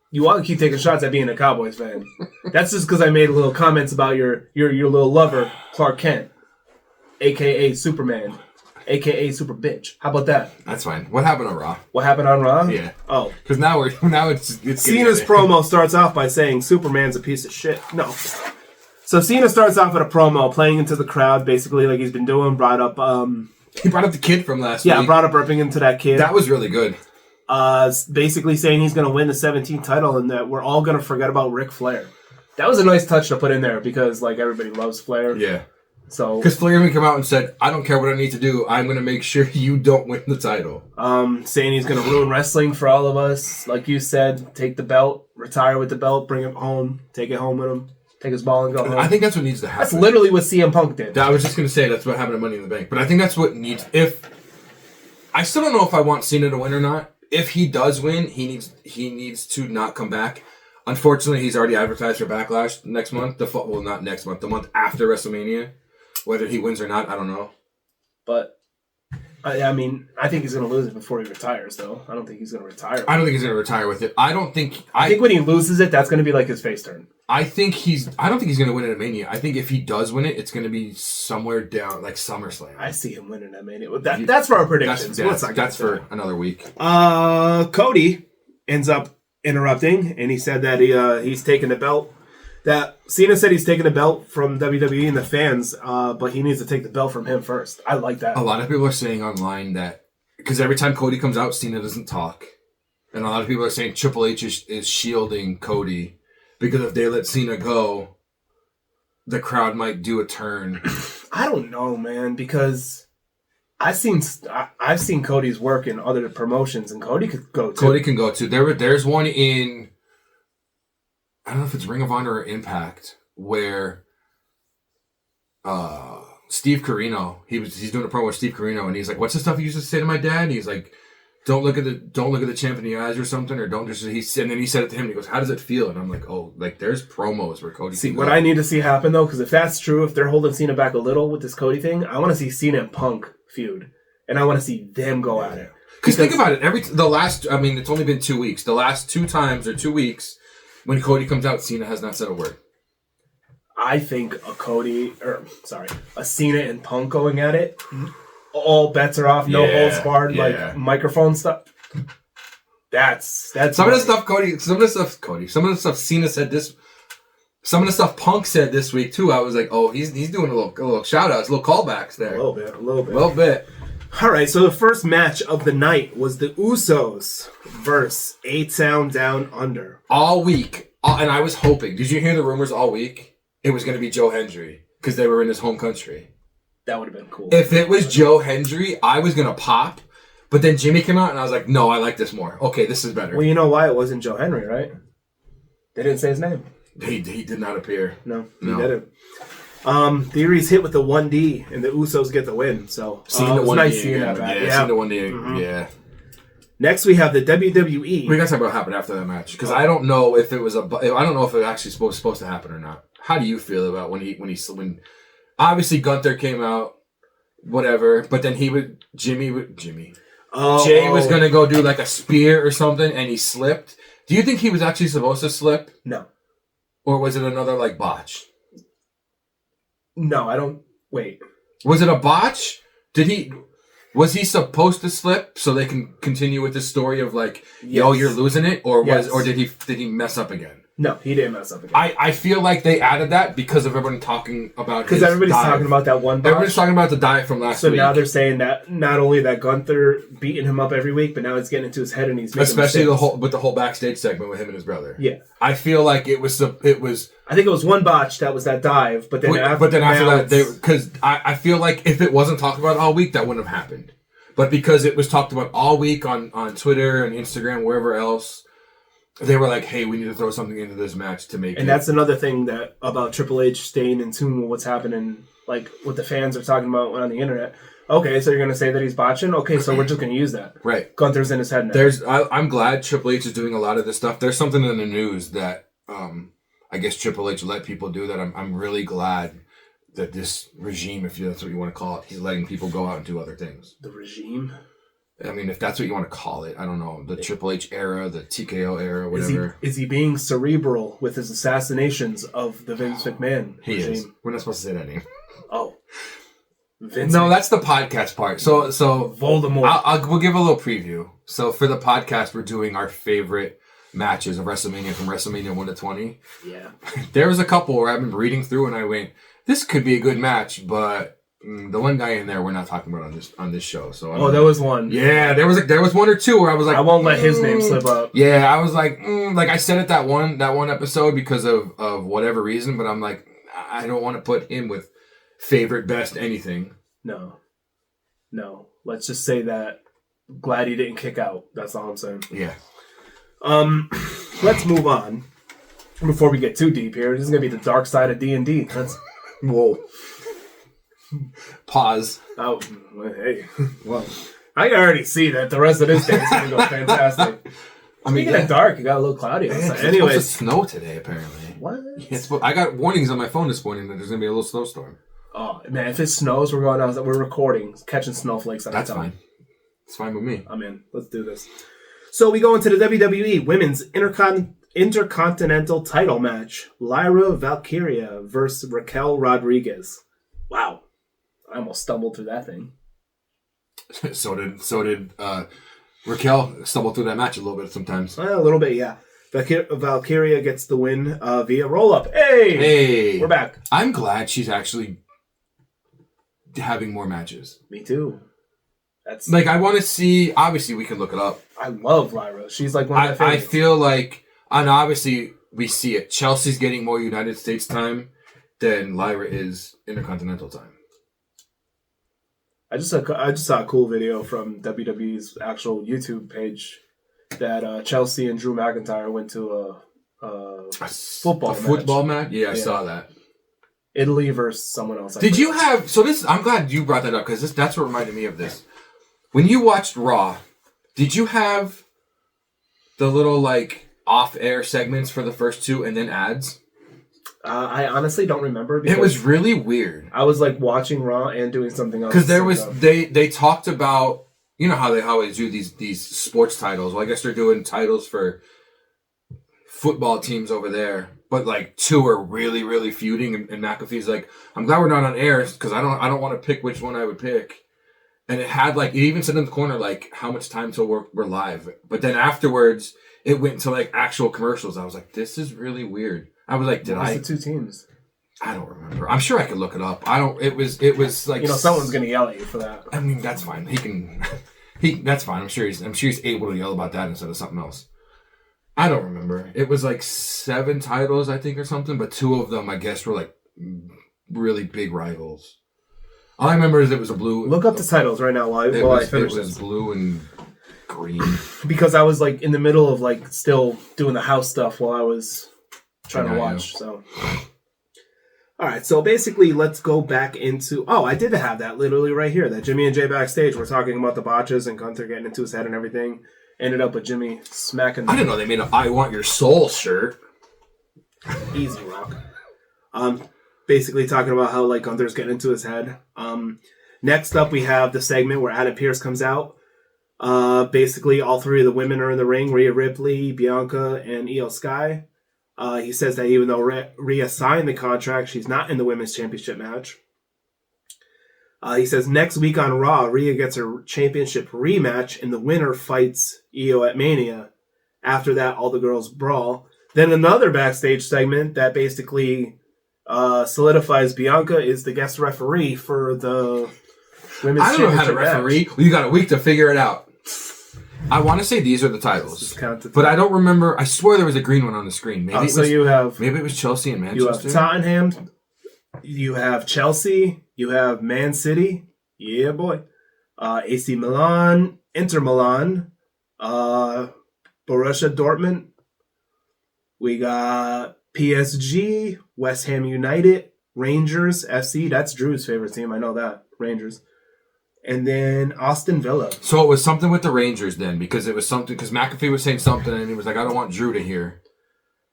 You want to keep taking shots at being a Cowboys fan. That's just because I made little comments about your little lover, Clark Kent, a.k.a. Superman, a.k.a. Super Bitch. How about that? That's fine. What happened on Raw? What happened on Raw? Yeah. Oh. Because now it's Cena's promo starts off by saying Superman's a piece of shit. No. So Cena starts off with a promo playing into the crowd, basically like he's been doing, brought up He brought up the kid from last Yeah, week. brought up ripping into that kid. That was really good. Basically saying he's going to win the 17th title and that we're all going to forget about Ric Flair. That was a nice touch to put in there because, like, everybody loves Flair. Yeah. So because Flair even came out and said, I don't care what I need to do. I'm going to make sure you don't win the title. Saying he's going to ruin wrestling for all of us. Like you said, take the belt, retire with the belt, bring it home, take it home with him, take his ball and go home. I think that's what needs to happen. That's literally what CM Punk did. I was just going to say that's what happened to Money in the Bank. But I think that's what needs... I still don't know if I want Cena to win or not. If he does win, he needs to not come back. Unfortunately, he's already advertised for Backlash next month. Not next month. The month after WrestleMania. Whether he wins or not, I don't know. But, I mean, I think he's going to lose it before he retires, though. I don't think he's going to retire. I don't think he's going to retire with it. I think when he loses it, that's going to be like his face turn. I don't think he's going to win it at Mania. I think if he does win it, it's going to be somewhere down, like SummerSlam. I see him winning at Mania. That's for our predictions. That's for another week. Cody ends up interrupting, and he said that he's taking the belt. That Cena said he's taking the belt from WWE and the fans, but he needs to take the belt from him first. I like that. A lot of people are saying online that because every time Cody comes out, Cena doesn't talk, and a lot of people are saying Triple H is shielding Cody because if they let Cena go, the crowd might do a turn. I don't know, man, because I've seen Cody's work in other promotions, and Cody could go too. Cody can go too. There's one in. I don't know if it's Ring of Honor or Impact, where Steve Corino, he's doing a promo with Steve Corino, and he's like, "What's the stuff you used to say to my dad?" And he's like, "Don't look at the champ in the eyes or something, or don't just." And then he said it to him. And he goes, "How does it feel?" And I'm like, "Oh, like there's promos where Cody." See what I need to see happen though, because if that's true, if they're holding Cena back a little with this Cody thing, I want to see Cena and Punk feud, and I want to see them go at it. Because think about it, it's only been 2 weeks. The last 2 times or 2 weeks. When Cody comes out, Cena has not said a word. I think a Cena and Punk going at it, all bets are off, no holds barred, like microphone stuff. That's some of the stuff Cena said some of the stuff Punk said this week too. I was like, oh, he's doing a little shout outs, little callbacks there. A little bit. All right, so the first match of the night was the Usos versus A-Town Down Under. All week, and I was hoping. Did you hear the rumors all week? It was going to be Joe Hendry because they were in his home country. That would have been cool. If it was Joe Hendry, I was going to pop. But then Jimmy came out, and I was like, no, I like this more. Okay, this is better. Well, you know why it wasn't Joe Hendry, right? They didn't say his name. He did not appear. No, he didn't. Theory's hit with the 1D, and the Usos get the win. So it was nice seeing that back. Yeah, seeing the 1D. Yeah. Next, we have the WWE. We got to talk about what happened after that match because I don't know if it was I don't know if it actually supposed to happen or not. How do you feel about when obviously Gunther came out, whatever, but then Jay was gonna go do like a spear or something, and he slipped. Do you think he was actually supposed to slip? No. Or was it another like botch? No, I don't. Wait. Was it a botch? Was he supposed to slip so they can continue with the story of like, yo, you're losing it, or did he mess up again? No, he didn't mess up again. I feel like they added that because of everyone talking about because everybody's talking about that one botch. Everybody's talking about the dive from last week. So now they're saying that not only that Gunther beating him up every week, but now it's getting into his head and he's making especially mistakes. the whole backstage segment with him and his brother. Yeah, I feel like it was. I think it was one botch that was that dive, but then after that, because I feel like if it wasn't talked about all week, that wouldn't have happened. But because it was talked about all week on Twitter and Instagram, wherever else. They were like, hey, we need to throw something into this match to make it. And that's another thing that about Triple H staying in tune with what's happening, like what the fans are talking about on the internet. Okay, so you're going to say that he's botching? Okay, so we're just going to use that. Right. Gunther's in his head now. I'm glad Triple H is doing a lot of this stuff. There's something in the news that I guess Triple H let people do that. I'm really glad that this regime, if that's what you want to call it, he's letting people go out and do other things. The regime? I mean, if that's what you want to call it, I don't know. The Triple H era, the TKO era, whatever. Is he being cerebral with his assassinations of the Vince McMahon regime? Is. We're not supposed to say that name. Oh. Vince no, that's the podcast part. So Voldemort. We'll give a little preview. So for the podcast, we're doing our favorite matches of WrestleMania from WrestleMania 1 to 20. Yeah. There was a couple where I've been reading through and I went, this could be a good match, but The one guy in there we're not talking about on this show. So there was one. Yeah, there was one or two where I was like, I won't let his name slip up. Yeah, I was like, like I said it that one episode because of whatever reason, but I'm like, I don't want to put him with favorite, best, anything. No. Let's just say that. Glad he didn't kick out. That's all I'm saying. Yeah. Let's move on. Before we get too deep here, this is gonna be the dark side of D&D. Whoa. Pause. Oh, hey. Well, I can already see that the rest of this day is going to go fantastic. Speaking of dark, it got a little cloudy outside. Anyway, it's supposed to snow today, apparently. What? I got warnings on my phone this morning that there's going to be a little snowstorm. Oh, man, if it snows, we're going outside. We're recording, catching snowflakes. That's fine. It's fine with me. I'm in. Let's do this. So we go into the WWE Women's Intercontinental title match. Lyra Valkyria versus Raquel Rodriguez. Wow. I almost stumbled through that thing. So did Raquel stumble through that match a little bit sometimes. A little bit, yeah. Valkyria gets the win via roll-up. Hey! We're back. I'm glad she's actually having more matches. Me too. That's like, I want to see... Obviously, we can look it up. I love Lyra. She's like one of my favorites. I feel like... And obviously, we see it. Chelsea's getting more United States time than Lyra is Intercontinental time. I just saw a cool video from WWE's actual YouTube page that Chelsea and Drew McIntyre went to a football match. Yeah, I saw that. Italy versus someone else. Did you have... So this... I'm glad you brought that up because that's what reminded me of this. When you watched Raw, did you have the little like off-air segments for the first two and then ads? I honestly don't remember. It was really weird. I was like watching Raw and doing something else. Because there was they talked about, you know how they always do these sports titles. Well, I guess they're doing titles for football teams over there, but like two are really, really feuding. And McAfee's like, I'm glad we're not on air because I don't want to pick which one I would pick. And it had like, it even said in the corner like how much time till we're live. But then afterwards, it went to like actual commercials. I was like, this is really weird. I was like, What's the two teams? I don't remember. I'm sure I could look it up. It was like, someone's gonna yell at you for that. I mean, that's fine. That's fine. I'm sure he's able to yell about that instead of something else. I don't remember. It was like 7 titles, I think, or something. But 2 of them, I guess, were like really big rivals. All I remember is it was a blue. Look up the titles right now while I finish this. It was blue and green. Because I was like in the middle of like still doing the house stuff while I was trying to watch. So, all right. So basically, let's go back into. Oh, I did have that literally right here. That Jimmy and Jay backstage were talking about the botches and Gunther getting into his head and everything. Ended up with Jimmy smacking. I didn't know they made a "I Want Your Soul" shirt. Easy rock. Basically talking about how like Gunther's getting into his head. Next up, we have the segment where Adam Pearce comes out. Basically, all 3 of the women are in the ring: Rhea Ripley, Bianca, and Io Sky. He says that even though Rhea signed the contract, she's not in the women's championship match. He says next week on Raw, Rhea gets her championship rematch, and the winner fights Io at Mania. After that, all the girls brawl. Then another backstage segment that basically solidifies Bianca is the guest referee for the women's championship match. I don't know how to referee. Well, you got a week to figure it out. I want to say these are the titles, but I don't remember. I swear there was a green one on the screen. Maybe it was Chelsea and Manchester. You have Tottenham. You have Chelsea. You have Man City. Yeah, boy. AC Milan, Inter Milan, Borussia Dortmund. We got PSG, West Ham United, Rangers FC. That's Drew's favorite team. I know that. Rangers. And then Aston Villa. So it was something with the Rangers then, because McAfee was saying something and he was like, I don't want Drew to hear.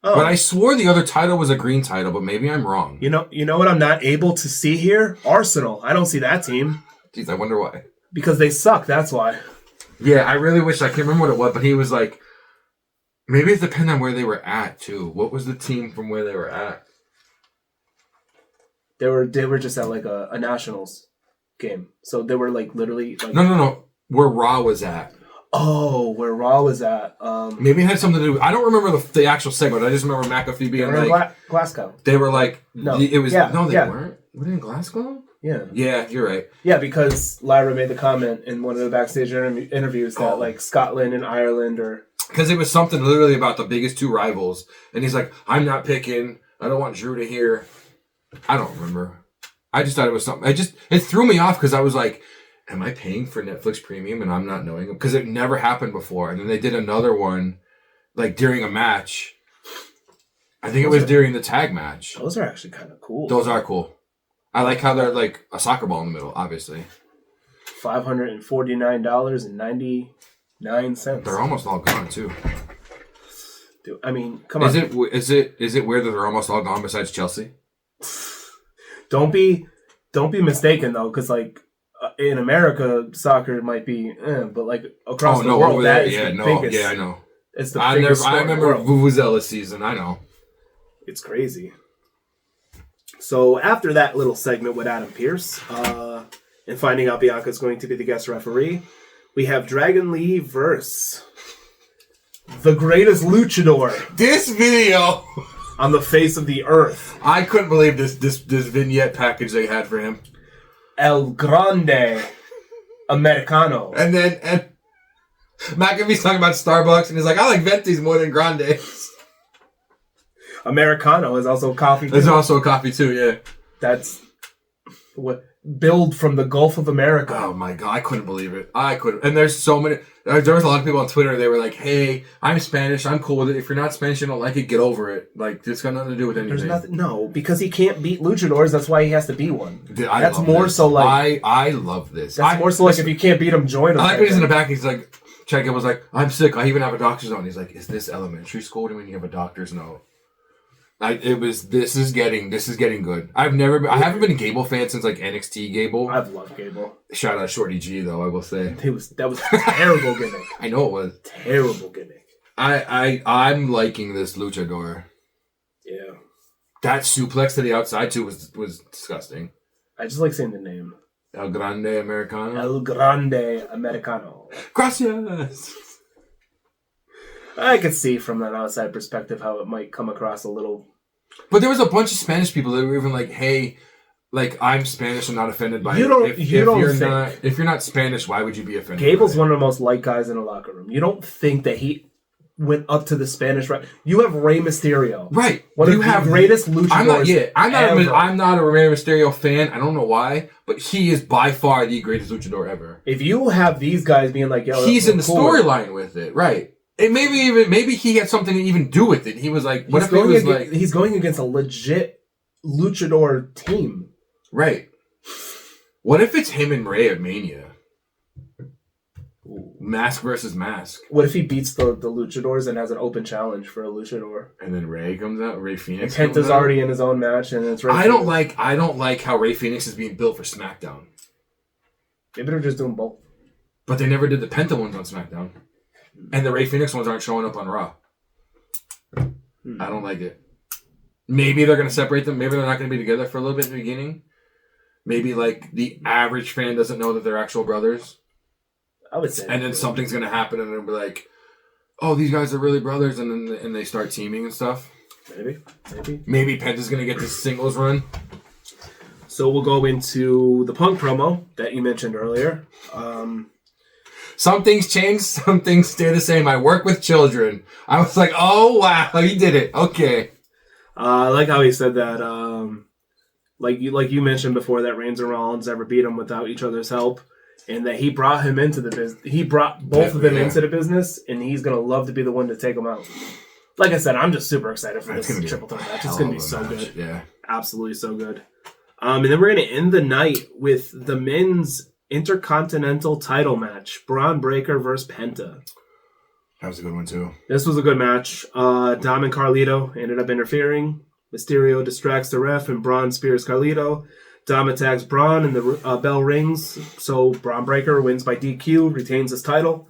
Oh. But I swore the other title was a green title, but maybe I'm wrong. You know what I'm not able to see here? Arsenal. I don't see that team. Jeez, I wonder why. Because they suck, that's why. Yeah, I really wish, I can't remember what it was, but he was like, maybe it depends on where they were at too. What was the team from where they were at? They were just at like a Nationals game. So they were like literally like No. Where Raw was at. Oh, where Raw was at. Maybe it had something to do. I don't remember the actual segment. I just remember McAfee being like Glasgow. They were like no. It was yeah, no, they yeah. weren't. Were they in Glasgow? Yeah. Yeah, you're right. Yeah, because Lyra made the comment in one of the backstage interviews that like Scotland and Ireland are... Because it was something literally about the biggest two rivals. And he's like, I'm not picking. I don't want Drew to hear. I don't remember. I just thought it was something. It threw me off because I was like, am I paying for Netflix Premium and I'm not knowing it? Because it never happened before. And then they did another one like during a match. I think it was during the tag match. Those are actually kind of cool. Those are cool. I like how they're like a soccer ball in the middle, obviously. $549.99. They're almost all gone too. Dude, I mean, come on. Is it weird that they're almost all gone besides Chelsea? Don't be mistaken though, because like in America, soccer might be, but like across the world, that is the biggest. Yeah, I know. It's the biggest sport I remember Vuvuzella's season. I know. It's crazy. So after that little segment with Adam Pearce, and finding out Bianca is going to be the guest referee, we have Dragon Lee versus the greatest luchador This video on the face of the earth. I couldn't believe this vignette package they had for him. El Grande Americano. And McAfee's talking about Starbucks, and he's like, I like Venti's more than Grandes. Americano is also coffee. There's also a coffee too, yeah. That's what build from the Gulf of America. Oh my god, I couldn't believe it. I couldn't. And there's so many. There was a lot of people on Twitter. They were like, "Hey, I'm Spanish. I'm cool with it. If you're not Spanish, you don't like it. Get over it. Like, it's got nothing to do with anything." There's nothing. No, because he can't beat luchadors. That's why he has to be one. Dude, that's more this. so like I love this. That's more so like if you can't beat him, join him. I like when he's in the back. He's like, Check was like, "I'm sick. I even have a doctor's note." And he's like, "Is this elementary school when you have a doctor's note?" This is getting good. I haven't been a Gable fan since like NXT Gable. I've loved Gable. Shout out Shorty G though, I will say. That was a terrible gimmick. I know it was. Terrible gimmick. I'm liking this luchador. Yeah. That suplex to the outside too was disgusting. I just like saying the name. El Grande Americano. El Grande Americano. Gracias. I could see from an outside perspective how it might come across a little. But there was a bunch of Spanish people that were even like, "Hey, like I'm Spanish, I'm not offended by it. If you're not Spanish, why would you be offended?" Gable's one of the most liked guys in the locker room. You don't think that he went up to the Spanish right? You have Rey Mysterio, right? One of the greatest luchadors. I'm not a Rey Mysterio fan. I don't know why, but he is by far the greatest luchador ever. If you have these guys being like, "Yo," he's in the storyline with it, right? And maybe he had something to even do with it. He was like, what if he was like... He's going against a legit luchador team. Right. What if it's him and Ray at Mania? Mask versus mask. What if he beats the luchadors and has an open challenge for a luchador? And then Ray comes out, Ray Phoenix and Penta's already in his own match, and it's Ray I don't like how Ray Phoenix is being built for SmackDown. Maybe they're just doing both. But they never did the Penta ones on SmackDown. And the Ray Phoenix ones aren't showing up on Raw. I don't like it. Maybe they're going to separate them. Maybe they're not going to be together for a little bit in the beginning. Maybe like the average fan doesn't know that they're actual brothers. I would say. And then something's going to happen and they'll be like, "Oh, these guys are really brothers," and then they start teaming and stuff. Maybe Penta's going to get this singles run. So we'll go into the Punk promo that you mentioned earlier. Some things change, some things stay the same. I work with children. I was like, oh, wow, he did it. Okay. I like how he said that, like you mentioned before, that Reigns and Rollins never beat him without each other's help, and that he brought him into the business. He brought both of them into the business, and he's going to love to be the one to take them out. Like I said, I'm just super excited for this triple threat match. It's going to be so good. Yeah. Absolutely so good. And then we're going to end the night with the men's Intercontinental title match. Braun Breaker versus Penta. That was a good one, too. This was a good match. Dom and Carlito ended up interfering. Mysterio distracts the ref, and Braun spears Carlito. Dom attacks Braun, and the bell rings. So Braun Breaker wins by DQ, retains his title.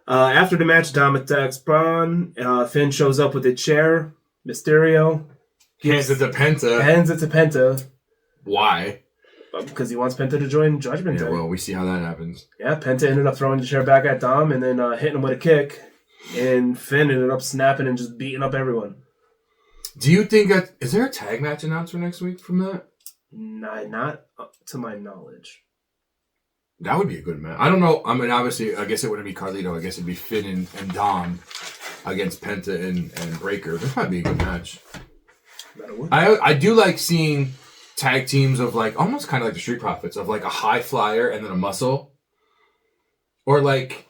After the match, Dom attacks Braun. Finn shows up with a chair. Mysterio hands it to Penta. Why? Because he wants Penta to join Judgment Day. Yeah, well, we see how that happens. Yeah, Penta ended up throwing the chair back at Dom and then hitting him with a kick. And Finn ended up snapping and just beating up everyone. Do you think is there a tag match announced for next week from that? Not to my knowledge. That would be a good match. I don't know. I mean, obviously, I guess it wouldn't be Carlito. I guess it'd be Finn and Dom against Penta and Breaker. That'd probably be a good match. I do like seeing tag teams of like almost kind of like the Street Profits of like a high flyer and then a muscle, or like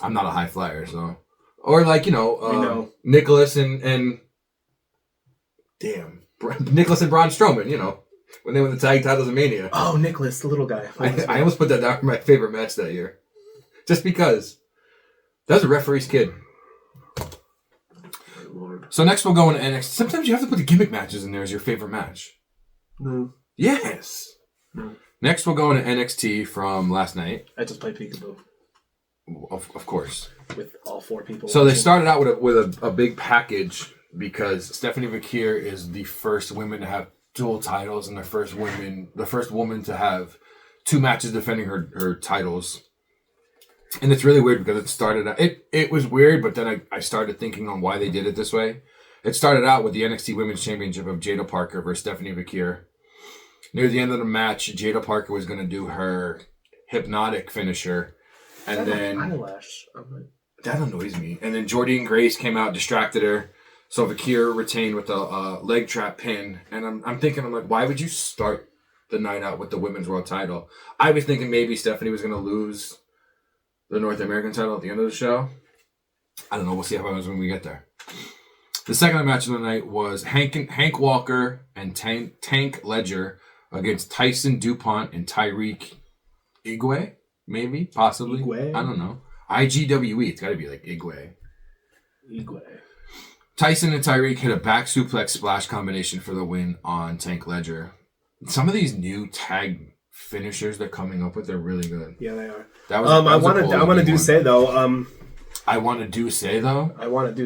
I'm not a high flyer, so or like Nicholas and Nicholas and Braun Strowman, when they won the tag titles in Mania. Oh, Nicholas, the little guy. I almost put that down for my favorite match that year, just because that was a referee's kid. So next we'll go into NXT. Sometimes you have to put the gimmick matches in there as your favorite match. No. Yes. No. Next we'll go into NXT from last night. I just played Peekaboo. Of course. With all 4 people. So they started out with a big package because Stephanie McKeer is the first woman to have dual titles and the first woman to have 2 matches defending her titles. And it's really weird because it started out... It was weird, but then I started thinking on why they did it this way. It started out with the NXT Women's Championship of Jada Parker versus Stephanie McKeer. Near the end of the match, Jada Parker was going to do her hypnotic finisher. And then... eyelash. That annoys me. And then Jordynne Grace came out, distracted her. So McKeer retained with a leg trap pin. And I'm thinking, why would you start the night out with the Women's World title? I was thinking maybe Stephanie was going to lose the North American title at the end of the show. I don't know. We'll see how it goes when we get there. The second match of the night was Hank Walker and Tank Ledger against Tyson DuPont and Tyreek Igwe. Maybe, possibly. Igwe? I don't know. IGWE. It's got to be like Igwe. Igwe. Tyson and Tyreek hit a back suplex splash combination for the win on Tank Ledger. Some of these new tag finishers they're coming up with, they're really good. Yeah, they are. I want to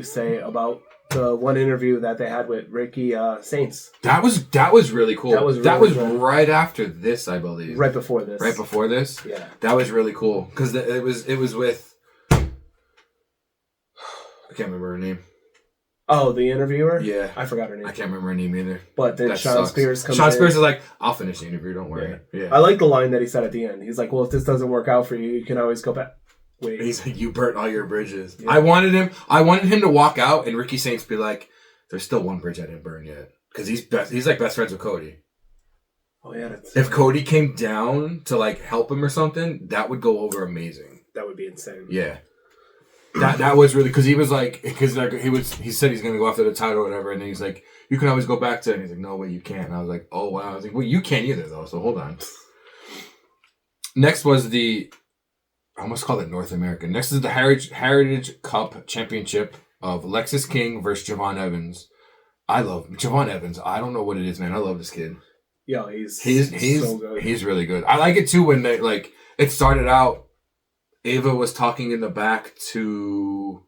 say about the one interview that they had with Ricky Saints. That was really cool. That was right after this, I believe. Right before this. Yeah. That was really cool because it was with I can't remember her name. Oh, the interviewer? Yeah. I forgot her name. I can't remember her name either. But then Sean Spears comes in. Sean Spears is like, I'll finish the interview, don't worry. Yeah. I like the line that he said at the end. He's like, well, if this doesn't work out for you, you can always go back. Wait. He's like, you burnt all your bridges. Yeah. I wanted him to walk out and Ricky Saints be like, there's still one bridge I didn't burn yet. Because he's like best friends with Cody. Oh, yeah. If Cody came down to like help him or something, that would go over amazing. That would be insane. Yeah. That was really because he said he's gonna go after the title or whatever, and then he's like, you can always go back to it. And he's like, no way, you can't. And I was like, oh wow. I was like, well, you can't either though. So hold on. Next was I almost called it North American. Next is the Heritage Cup Championship of Lexis King versus Javon Evans. I love Javon Evans. I don't know what it is, man. I love this kid. Yeah, he's so good. He's really good. I like it too when they like it started out. Ava was talking in the back to,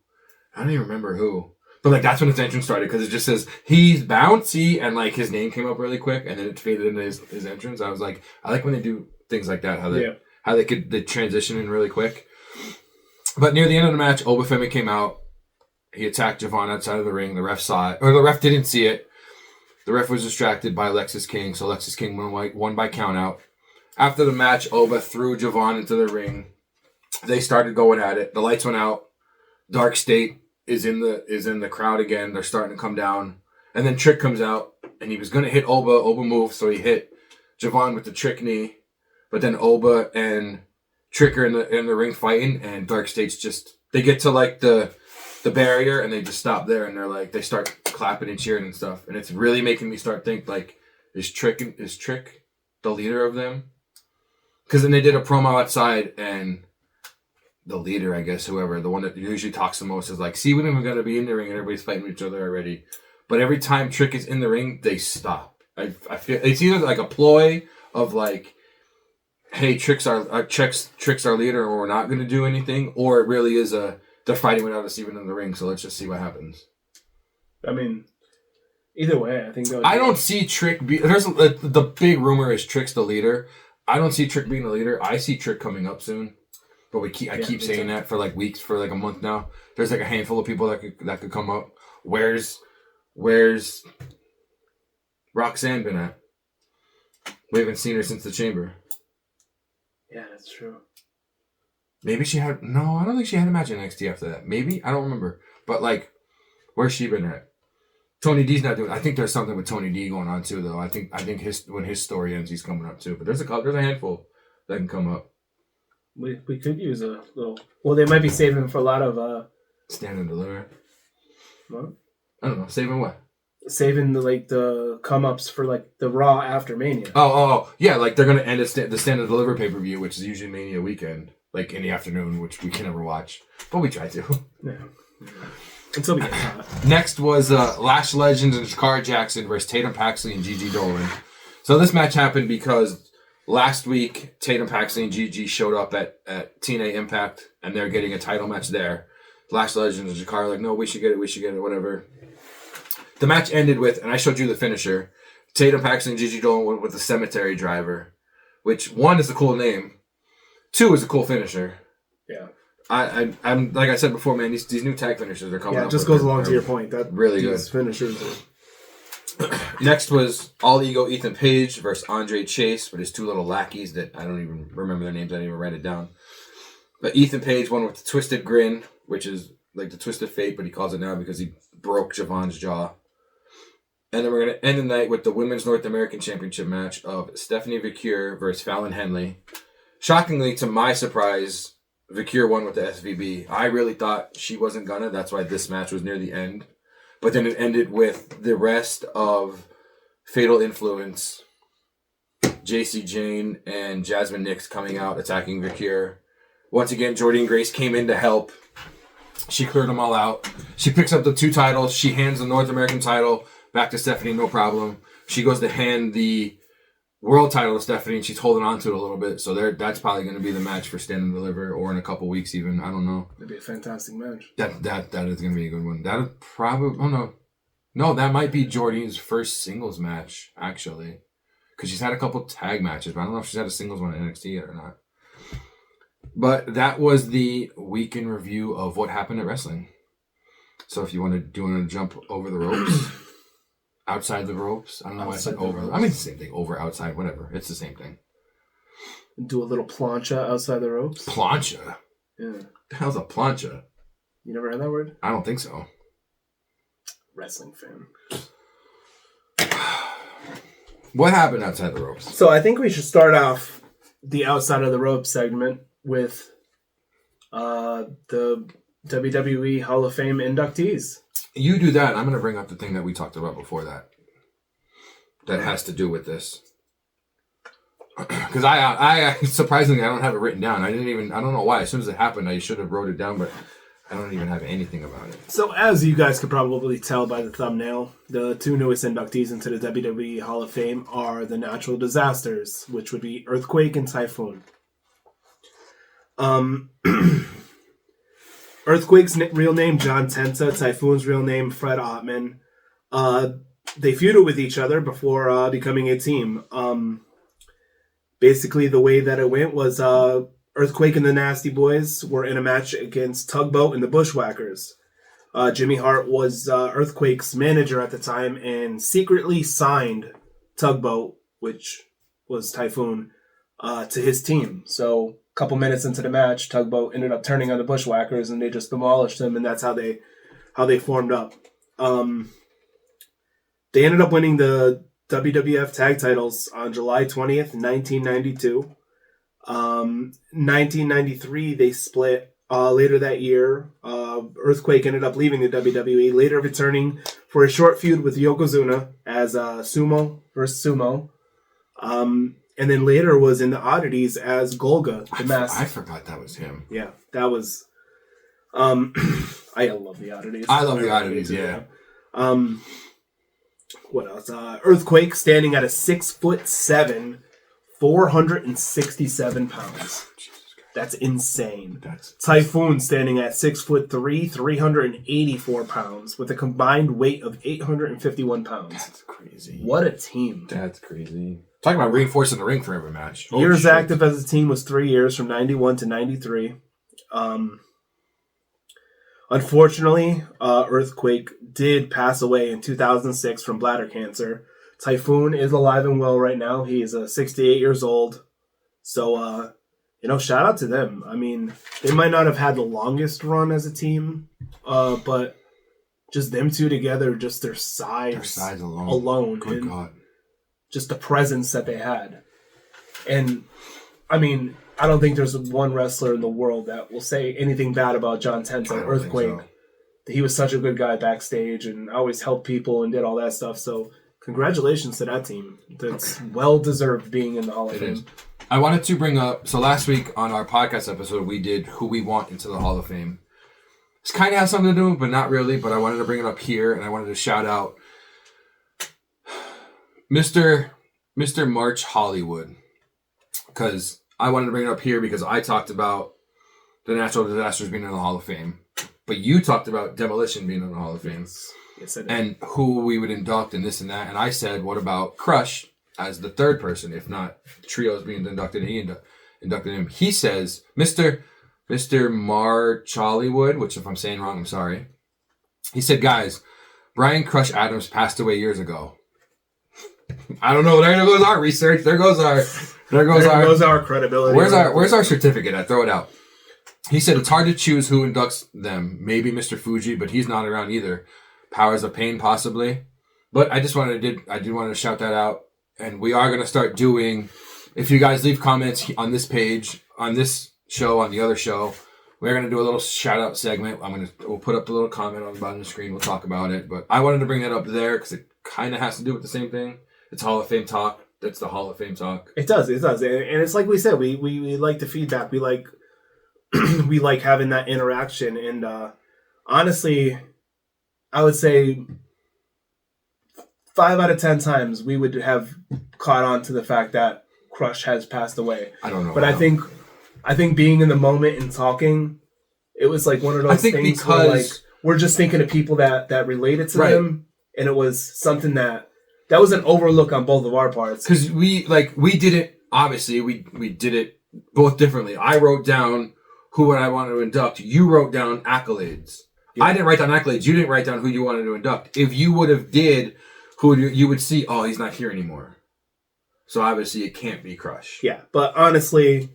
I don't even remember who, but like that's when his entrance started because it just says he's bouncy and like his name came up really quick and then it faded into his entrance. I was like, I like when they do things like that, how they transition in really quick. But near the end of the match, Obafemi came out. He attacked Javon outside of the ring. The ref saw it, or the ref didn't see it. The ref was distracted by Lexis King, so Lexis King won by count out. After the match, Oba threw Javon into the ring. They started going at it. The lights went out. Dark State is in the crowd again. They're starting to come down. And then Trick comes out, and he was going to hit Oba. Oba moved, so he hit Javon with the Trick knee. But then Oba and Trick are in the ring fighting, and Dark State's just... They get to, like, the barrier, and they just stop there, and they're like... They start clapping and cheering and stuff. And it's really making me start think, like, is Trick the leader of them? Because then they did a promo outside, and... the leader, I guess, whoever, the one that usually talks the most is like, see, we don't even to be in the ring and everybody's fighting with each other already. But every time Trick is in the ring, they stop. I feel it's either like a ploy of like, hey, Trick's our leader and we're not going to do anything, or it really is they're fighting without us even in the ring, so let's just see what happens. I mean, either way, I think I don't see Trick there's the big rumor is Trick's the leader. I don't see Trick being the leader. I see Trick coming up soon. But I keep saying that for like weeks, for like a month now. There's like a handful of people that could come up. Where's Roxanne been at? We haven't seen her since the Chamber. Yeah, that's true. Maybe she had... No, I don't think she had a match in NXT after that. Maybe? I don't remember. But, like, where's she been at? Tony D's not doing... I think there's something with Tony D going on, too, though. I think when his story ends, he's coming up, too. But there's a handful that can come up. We could use a little... Well, they might be saving for a lot of... Stand and deliver. What? I don't know. Saving what? Saving the come-ups for, like, the Raw after Mania. Oh. Yeah, like, they're going to end the Stand and Deliver pay-per-view, which is usually Mania weekend. Like, in the afternoon, which we can never watch. But we try to. Yeah. Until we get caught. Next was Lash Legends and Shakara Jackson versus Tatum Paxley and Gigi Dolan. So this match happened because last week, Tatum Paxley and Gigi showed up at TNA Impact, and they're getting a title match there. Lash Legends and Shakara like, no, we should get it, whatever. The match ended with, and I showed you the finisher, Tatum Paxley and Gigi Dolan went with the Cemetery Driver, which, one, is a cool name. 2 is a cool finisher. Yeah. I'm like I said before, man. These new tag finishers are coming up. Yeah, it just goes along to your point. That really good finishers. Next was All Ego Ethan Page versus Andre Chase with his 2 little lackeys that I don't even remember their names. I didn't even write it down. But Ethan Page won with the Twisted Grin, which is like the Twisted Fate, but he calls it now because he broke Javon's jaw. And then we're going to end the night with the Women's North American Championship match of Stephanie Vicure versus Fallon Henley. Shockingly, to my surprise, Vicure won with the SVB. I really thought she wasn't gonna. That's why this match was near the end. But then it ended with the rest of Fatal Influence, JC Jane, and Jasmine Nix coming out, attacking Vicure. Once again, Jordynne Grace came in to help. She cleared them all out. She picks up the 2 titles. She hands the North American title back to Stephanie, no problem. She goes to hand the world title to Stephanie, and she's holding on to it a little bit. So that's probably going to be the match for Stand and Deliver, or in a couple weeks even. I don't know. It'd be a fantastic match. That is going to be a good one. That'll probably... Oh, no, that might be Jordynne's first singles match, actually. Because she's had a couple tag matches, but I don't know if she's had a singles one at NXT yet or not. But that was the week in review of what happened at wrestling. So if you want to jump over the ropes... Outside the ropes. I don't know why I said over. I mean, it's the same thing. Over, outside, whatever. It's the same thing. Do a little plancha outside the ropes. Plancha? Yeah. The hell's a plancha? You never heard that word? I don't think so. Wrestling fan. What happened outside the ropes? So I think we should start the outside of the ropes segment with the WWE Hall of Fame inductees. You do that. I'm going to bring up the thing that we talked about before that has to do with this. Because I surprisingly, I don't have it written down. I don't know why. As soon as it happened, I should have wrote it down, but I don't even have anything about it. So as you guys could probably tell by the thumbnail, the 2 newest inductees into the WWE Hall of Fame are the natural disasters, which would be Earthquake and Typhoon. Earthquake's real name, John Tensa. Typhoon's real name, Fred Ottman. They feuded with each other before becoming a team. Basically, the way that it went was Earthquake and the Nasty Boys were in a match against Tugboat and the Bushwhackers. Jimmy Hart was Earthquake's manager at the time and secretly signed Tugboat, which was Typhoon, to his team. So couple minutes into the match, Tugboat ended up turning on the Bushwhackers, and they just demolished them, and that's how they formed up. They ended up winning the WWF tag titles on July 20th, 1992. 1993, they split. Later that year, Earthquake ended up leaving the WWE, later returning for a short feud with Yokozuna as Sumo versus Sumo. And then later was in the Oddities as Golga, the mask. I forgot that was him. Yeah, that was... I love the Oddities. I love the Oddities, yeah. What else? Earthquake standing at a 6'7", 467 pounds. That's insane. Typhoon standing at 6'3", 384 pounds, with a combined weight of 851 pounds. That's crazy. What a team. That's crazy. Talking about reinforcing the ring for every match. Years active as a team was 3 years, from 91 to 93. Unfortunately, Earthquake did pass away in 2006 from bladder cancer. Typhoon is alive and well right now. He is 68 years old. So, shout out to them. I mean, they might not have had the longest run as a team, but just them two together, just their size alone. Good God. Just the presence that they had. And, I mean, I don't think there's one wrestler in the world that will say anything bad about John Tenta, Earthquake. So. He was such a good guy backstage and always helped people and did all that stuff. So, congratulations to that team. That's well-deserved being in the Hall of Fame. Is. I wanted to bring up, so last week on our podcast episode, we did who we want into the Hall of Fame. This kind of has something to do, but not really, but I wanted to bring it up here, and I wanted to shout out Mr. March Hollywood, because I wanted to bring it up here because I talked about the natural disasters being in the Hall of Fame, but you talked about demolition being in the Hall of Fame, yes, I did. And who we would induct and this and that, and I said, what about Crush as the third person, if not trios being inducted, he inducted him. He says, Mr. March Hollywood, which if I'm saying wrong, I'm sorry. He said, guys, Brian Crush Adams passed away years ago. I don't know. There goes our research. There goes our credibility. Where's our certificate? I throw it out. He said it's hard to choose who inducts them. Maybe Mr. Fuji, but he's not around either. Powers of Pain, possibly. But I did want to shout that out. And we are going to start doing, if you guys leave comments on this page, on this show, on the other show, we're going to do a little shout out segment. We'll put up the little comment on the bottom of the screen. We'll talk about it. But I wanted to bring that up there because it kind of has to do with the same thing. It's Hall of Fame talk. That's the Hall of Fame talk. It does. And it's like we said, we like the feedback. We like we like having that interaction. And honestly, I would say 5 out of 10 times we would have caught on to the fact that Crush has passed away. I don't know. But I think being in the moment and talking, it was like one of those things where like we're just thinking of people that related to them, and it was something that was an overlook on both of our parts. Because we did it, obviously, we did it both differently. I wrote down who I wanted to induct. You wrote down accolades. Yeah. I didn't write down accolades. You didn't write down who you wanted to induct. If you would have did, who you would see, oh, he's not here anymore. So obviously it can't be Crush. Yeah, but honestly...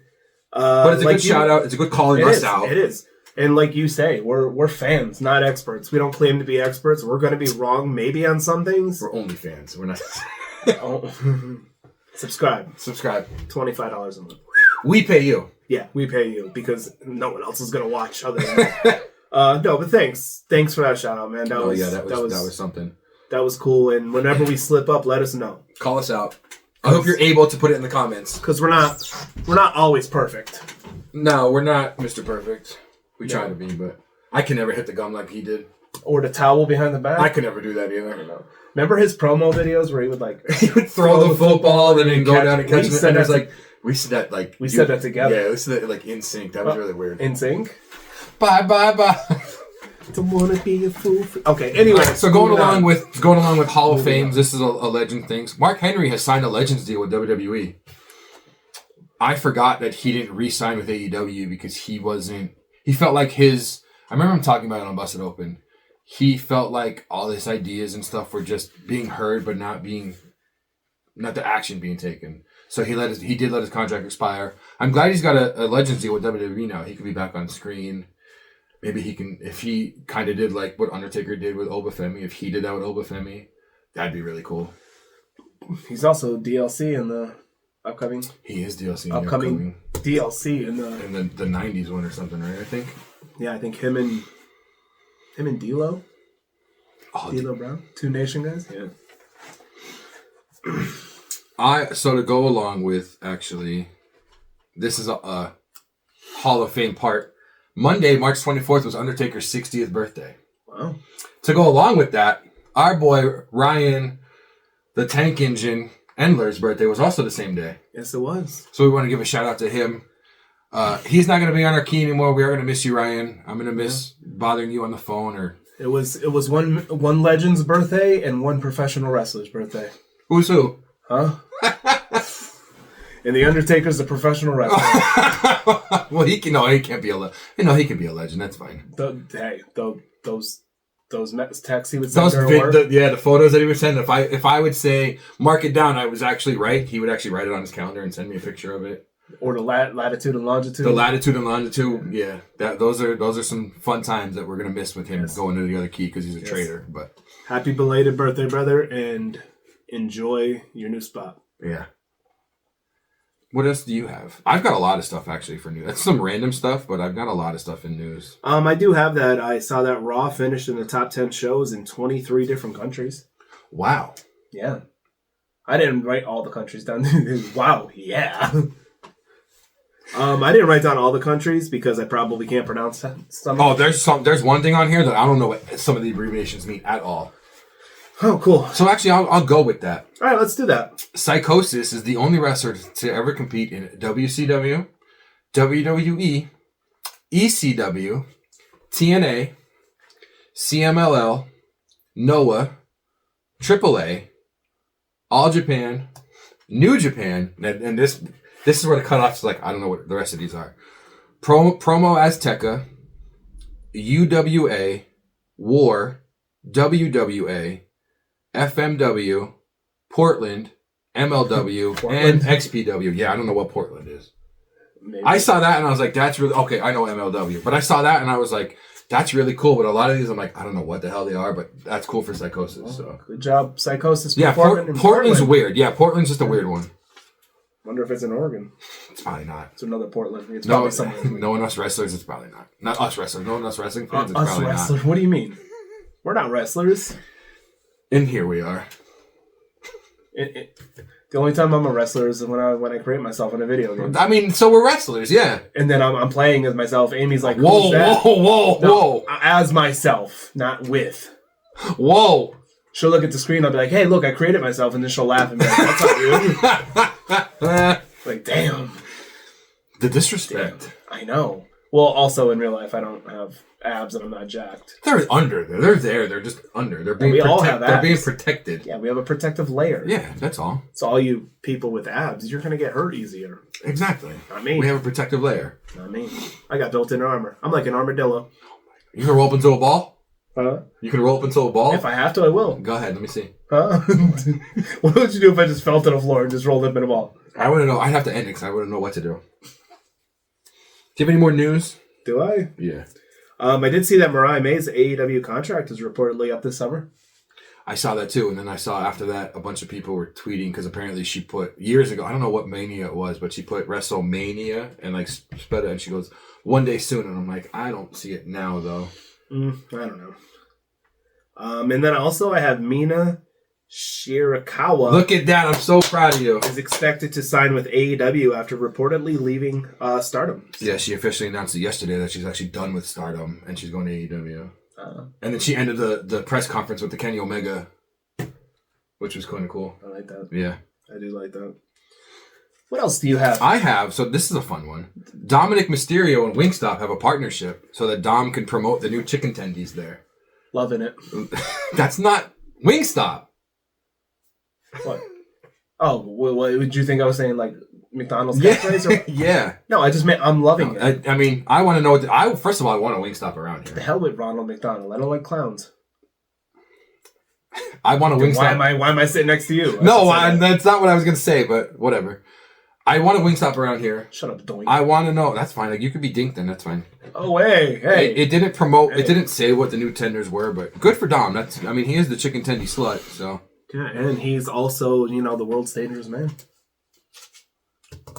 but it's a good shout out. It's a good calling us out. It is. And like you say, we're fans, not experts. We don't claim to be experts. We're going to be wrong maybe on some things. We're only fans. We're not... Subscribe. $25 a month. We pay you. Yeah, we pay you because no one else is going to watch other than that. No, but thanks. Thanks for that shout out, man. That was something. That was cool. And whenever we slip up, let us know. Call us out. I hope you're able to put it in the comments. Because we're not always perfect. No, we're not Mr. Perfect. We try to be, but I can never hit the gum like he did. Or the towel behind the back. I could never do that either. I don't know. Remember his promo videos where he would he would throw the football and then go down and catch it. And there's we said that together. Yeah, we said that in sync. That was really weird. In sync? Bye. Don't want to be a fool. Okay, anyway. Right, so going along with Hall of Fames, this is a legend thing. Mark Henry has signed a Legends deal with WWE. I forgot that he didn't re-sign with AEW because he felt like I remember him talking about it on Busted Open. He felt like all his ideas and stuff were just being heard, but not the action being taken. So he did let his contract expire. I'm glad he's got a Legends deal with WWE now. He could be back on screen. Maybe he can, if he kind of did like what Undertaker did with Obafemi, if he did that with Obafemi, that'd be really cool. He's also DLC in the upcoming. He is DLC in the upcoming DLC in the 90s one or something, right? I think. Yeah, I think him and D'Lo. Oh, D'Lo Brown, 2 Nation guys. Yeah. So to go along with, actually, this is a Hall of Fame part. Monday, March 24th was Undertaker's 60th birthday. Wow. To go along with that, our boy Ryan, the Tank Engine Endler's birthday was also the same day. Yes, it was. So we want to give a shout out to him. He's not going to be on our key anymore. We are going to miss you, Ryan. I'm going to miss bothering you on the phone. It was one legend's birthday and one professional wrestler's birthday. Who's who? Huh? And the Undertaker's a professional wrestler. Well, he can't be a legend. He can be a legend. That's fine. Those those texts he would send Those during work. the photos that he would send. If I would say mark it down, I was actually right. He would actually write it on his calendar and send me a picture of it. Or the latitude and longitude. The latitude and longitude. Yeah, those are some fun times that we're gonna miss with him going to the other key because he's a traitor. But happy belated birthday, brother, and enjoy your new spot. Yeah. What else do you have? I've got a lot of stuff actually for news. That's some random stuff, but I've got a lot of stuff in news. I do have that. I saw that Raw finished in the top 10 shows in 23 different countries. Wow. Yeah. I didn't write all the countries down. Wow. Yeah. I didn't write down all the countries because I probably can't pronounce some. Oh, there's one thing on here that I don't know what some of the abbreviations mean at all. Oh, cool. So actually, I'll go with that. All right, let's do that. Psychosis is the only wrestler to ever compete in WCW, WWE, ECW, TNA, CMLL, NOAH, AAA, All Japan, New Japan, and this is where the cutoffs like I don't know what the rest of these are. Promo Azteca, UWA, War, WWA, FMW, Portland, MLW, Portland? and XPW. Yeah, I don't know what Portland is. Maybe. I saw that and I was like, that's really... Okay, I know MLW. But I saw that and I was like, that's really cool. But a lot of these, I'm like, I don't know what the hell they are, but that's cool for Psychosis. So good job, Psychosis. Yeah, Portland's weird. Yeah, Portland's just a weird one. Wonder if it's in Oregon. It's probably not. It's another Portland. It's probably somewhere. Knowing us wrestlers, it's probably not. Not us wrestlers. Knowing us wrestling fans, it's us probably wrestlers? not. What do you mean? We're not wrestlers. And here we are. The only time I'm a wrestler is when I create myself in a video game. I mean, so we're wrestlers, yeah. And then I'm playing as myself. Amy's like, whoa, who's that? whoa. As myself, not with. Whoa. She'll look at the screen. I'll be like, hey, look, I created myself. And then she'll laugh and be like, that's not you. Like, damn. The disrespect. Damn. I know. Well, also in real life, I don't have abs and I'm not jacked. They're under there. They're there. They're just under. They're being all have abs. They're being protected. Yeah, we have a protective layer. Yeah, that's all. So all you people with abs, you're going to get hurt easier. Exactly. Not me. We have a protective layer. Not me. I got built-in armor. I'm like an armadillo. You can roll up into a ball? Huh? You can roll up into a ball? If I have to, I will. Go ahead. Let me see. Huh? What would you do if I just fell to the floor and just rolled up in a ball? I wouldn't know. I'd have to end it because I wouldn't know what to do. Do you have any more news? Do I? Yeah. I did see that Mariah May's AEW contract is reportedly up this summer. I saw that too, and then I saw after that a bunch of people were tweeting because apparently she put years ago, I don't know what Mania it was, but she put WrestleMania and like spread it, and she goes one day soon, and I'm like, I don't see it now though. I don't know. And then also I have Mina Shirakawa. Look at that! I'm so proud of you. Is expected to sign with AEW after reportedly leaving Stardom. Yeah, she officially announced it yesterday that she's actually done with Stardom and she's going to AEW. And then she ended the press conference with the Kenny Omega, which was kind of cool. I like that. Yeah. I do like that. What else do you have? I have, so this is a fun one. Dominic Mysterio and Wingstop have a partnership so that Dom can promote the new chicken tendies there. Loving it. That's not Wingstop. What? Oh, what did you think I was saying? Like McDonald's catchphrase? Yeah. No, I just meant I'm loving it. I mean, I want to know. First of all, I want a Wingstop around The here. hell with Ronald McDonald. I don't like clowns. I want a Wingstop. Why am I sitting next to you? That's not what I was going to say, but whatever. I want a Wingstop around here. Shut up, doink. I want to know. That's fine. Like, you could be dinked then. That's fine. Oh, hey. It didn't promote. Hey. It didn't say what the new tenders were, but good for Dom. He is the chicken tendy slut, so. Yeah, and he's also, the world's dangerous man.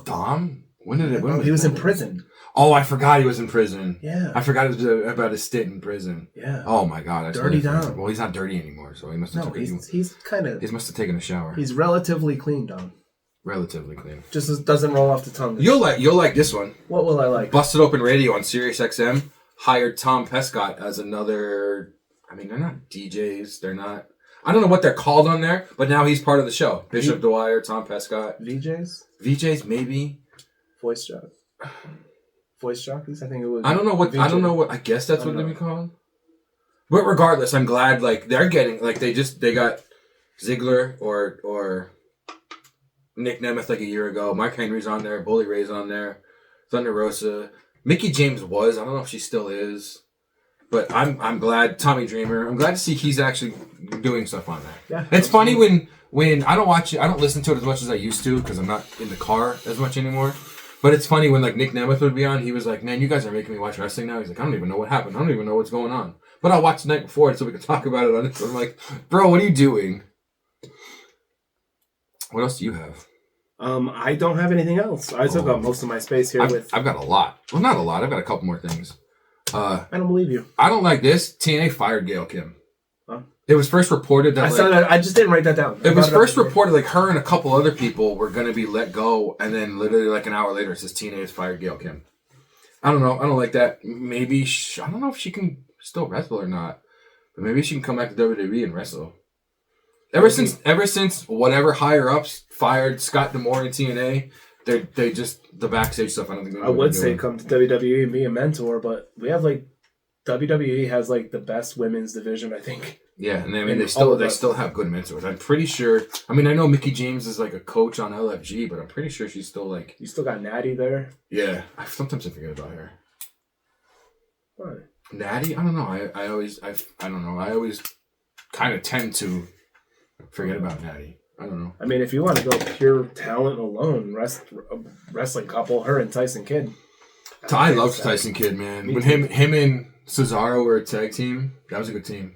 Dom? When did it? He was in prison. Oh, I forgot he was in prison. Yeah. I forgot about his stint in prison. Yeah. Oh my God. Dirty Dom. Well, he's not dirty anymore, so he must have he's kind of... He must have taken a shower. He's relatively clean, Dom. Relatively clean. Just doesn't roll off the tongue. You'll like this one. What will I like? Busted Open Radio on Sirius XM hired Tom Pescott as another... they're not DJs. They're not... I don't know what they're called on there, but now he's part of the show. Bishop Dwyer, Tom Pescott. VJs? VJs, maybe. Voice jockeys? I think it was. I don't know what. I guess that's what they'd be called. But regardless, I'm glad they're getting they got Ziggler or Nick Nemeth a year ago. Mark Henry's on there. Bully Ray's on there. Thunder Rosa. Mickey James was. I don't know if she still is. But I'm glad Tommy Dreamer. I'm glad to see he's actually doing stuff on that. Yeah, it's funny when I don't watch it, I don't listen to it as much as I used to because I'm not in the car as much anymore. But it's funny when like Nick Nemeth would be on, he was like, "Man, you guys are making me watch wrestling now." He's like, "I don't even know what happened. I don't even know what's going on." But I'll watch the night before so we can talk about it on it. So I'm like, "Bro, what are you doing?" What else do you have? I don't have anything else. I took up most of my space here I've got a lot. Well, not a lot. I've got a couple more things. I don't believe you. I don't like this. TNA fired Gail Kim. Huh? It was first reported that I just didn't write that down. It was first reported like her and a couple other people were going to be let go, and then literally like an hour later it says TNA has fired Gail Kim. I don't know. I don't like that. Maybe I don't know if she can still wrestle or not, but maybe she can come back to WWE and wrestle. Ever since whatever higher ups fired Scott D'Amore and TNA, they just the backstage stuff. I don't think they know I would say come to WWE and be a mentor, but we have like WWE has like the best women's division, I think. Yeah, and I mean they still have good mentors. I'm pretty sure. I mean, I know Mickie James is like a coach on LFG, but I'm pretty sure she's still like. You still got Natty there. Yeah, sometimes I forget about her. What? Natty? I don't know. I always kind of tend to forget about Natty. I don't know. I mean, if you want to go pure talent alone, wrestling couple, her and Tyson Kidd. I loved Tyson Kidd, man. When him and Cesaro were a tag team, that was a good team.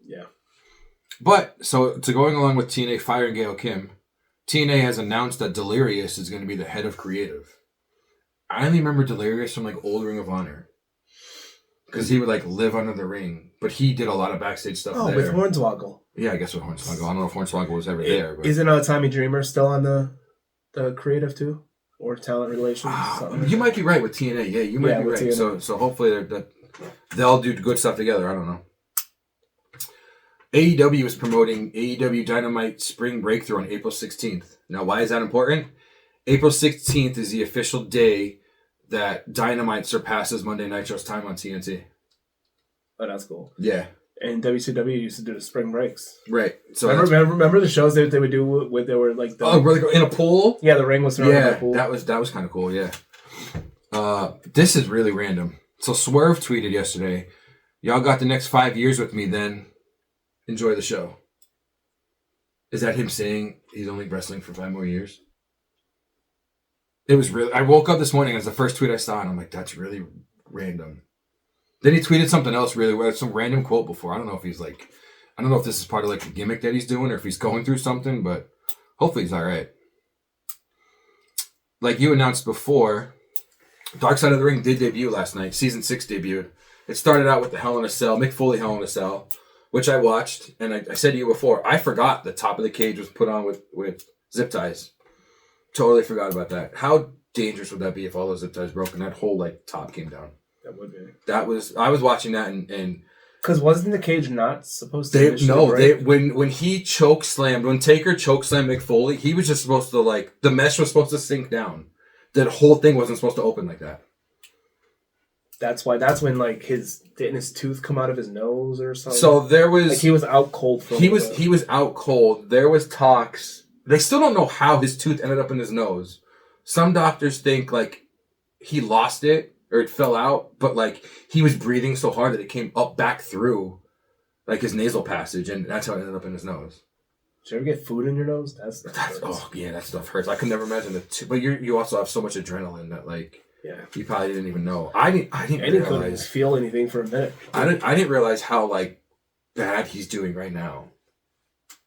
Yeah. But, so to going along with TNA firing Gail Kim, TNA has announced that Delirious is going to be the head of creative. I only remember Delirious from like old Ring of Honor. Because he would like live under the ring. But he did a lot of backstage stuff there. With Hornswoggle. Yeah, I guess with Hornswoggle. I don't know if Hornswoggle was ever there. But... Isn't Tommy Dreamer still on the creative too? Or talent relations? You might be right with TNA. Yeah, you might be right. TNA. So hopefully they'll do good stuff together. I don't know. AEW is promoting AEW Dynamite Spring Breakthrough on April 16th. Now, why is that important? April 16th is the official day that Dynamite surpasses Monday Nitro's time on TNT. Oh, that's cool. Yeah. And WCW used to do the spring breaks. Right. So remember the shows that they would do when they were like in a pool? Yeah, the ring was thrown in a pool. that was kind of cool, yeah. This is really random. So Swerve tweeted yesterday, "Y'all got the next 5 years with me then. Enjoy the show." Is that him saying he's only wrestling for 5 more years? It was really... I woke up this morning, it was the first tweet I saw, and I'm like, that's really random. Then he tweeted something else really weird, some random quote before. I don't know if he's like... I don't know if this is part of like the gimmick that he's doing or if he's going through something, but hopefully he's all right. Like you announced before, Dark Side of the Ring did debut last night. Season 6 debuted. It started out with the Hell in a Cell, Mick Foley Hell in a Cell, which I watched, and I said to you before, I forgot the top of the cage was put on with zip ties. Totally forgot about that. How dangerous would that be if all those zip ties broke and that whole like top came down? That would be. I was watching that and because wasn't the cage not supposed to? When he choke slammed, when Taker choke slammed Mick Foley, he was just supposed to like the mesh was supposed to sink down. That whole thing wasn't supposed to open like that. That's when like didn't his tooth come out of his nose or something? So there was like he was out cold for he was out cold. There was talks. They still don't know how his tooth ended up in his nose. Some doctors think like he lost it or it fell out, but like he was breathing so hard that it came up back through like his nasal passage, and that's how it ended up in his nose. Did you ever get food in your nose? That's oh yeah, that stuff hurts. I could never imagine but you also have so much adrenaline that like you probably didn't even know. I didn't realize feel anything for a minute. I didn't realize how like bad he's doing right now.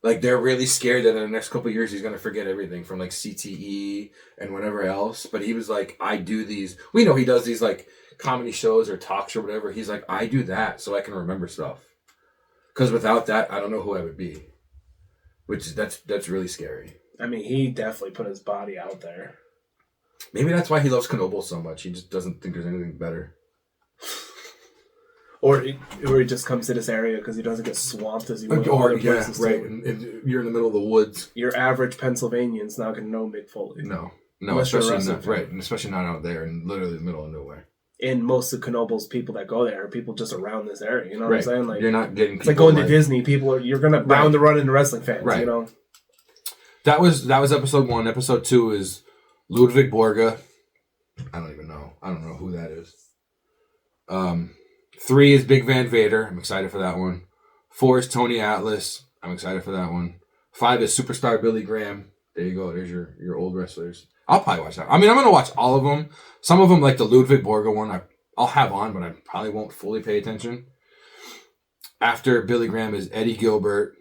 Like, they're really scared that in the next couple of years he's going to forget everything from, like, CTE and whatever else. But he was like, I do these... We know he does these, like, comedy shows or talks or whatever. He's like, I do that so I can remember stuff. Because without that, I don't know who I would be. That's really scary. I mean, he definitely put his body out there. Maybe that's why he loves Knoebel so much. He just doesn't think there's anything better. Or he just comes to this area because he doesn't get swamped as he would other places. Right. And you're in the middle of the woods. Your average Pennsylvanian's not going to know Mick Foley. No, especially not right, and especially not out there in literally the middle of nowhere. And most of Knobel's people that go there are people just around this area. You know what I'm saying? Like you're not getting. It's like going to Disney. You're going to bound to run into wrestling fans. Right. You know. That was episode 1. Episode 2 is Ludwig Borga. I don't know who that is. 3 is Big Van Vader. I'm excited for that one. 4 is Tony Atlas. I'm excited for that one. 5 is Superstar Billy Graham. There you go. There's your old wrestlers. I'll probably watch that. I mean, I'm going to watch all of them. Some of them, like the Ludwig Borga one, I'll have on, but I probably won't fully pay attention. After Billy Graham is Eddie Gilbert.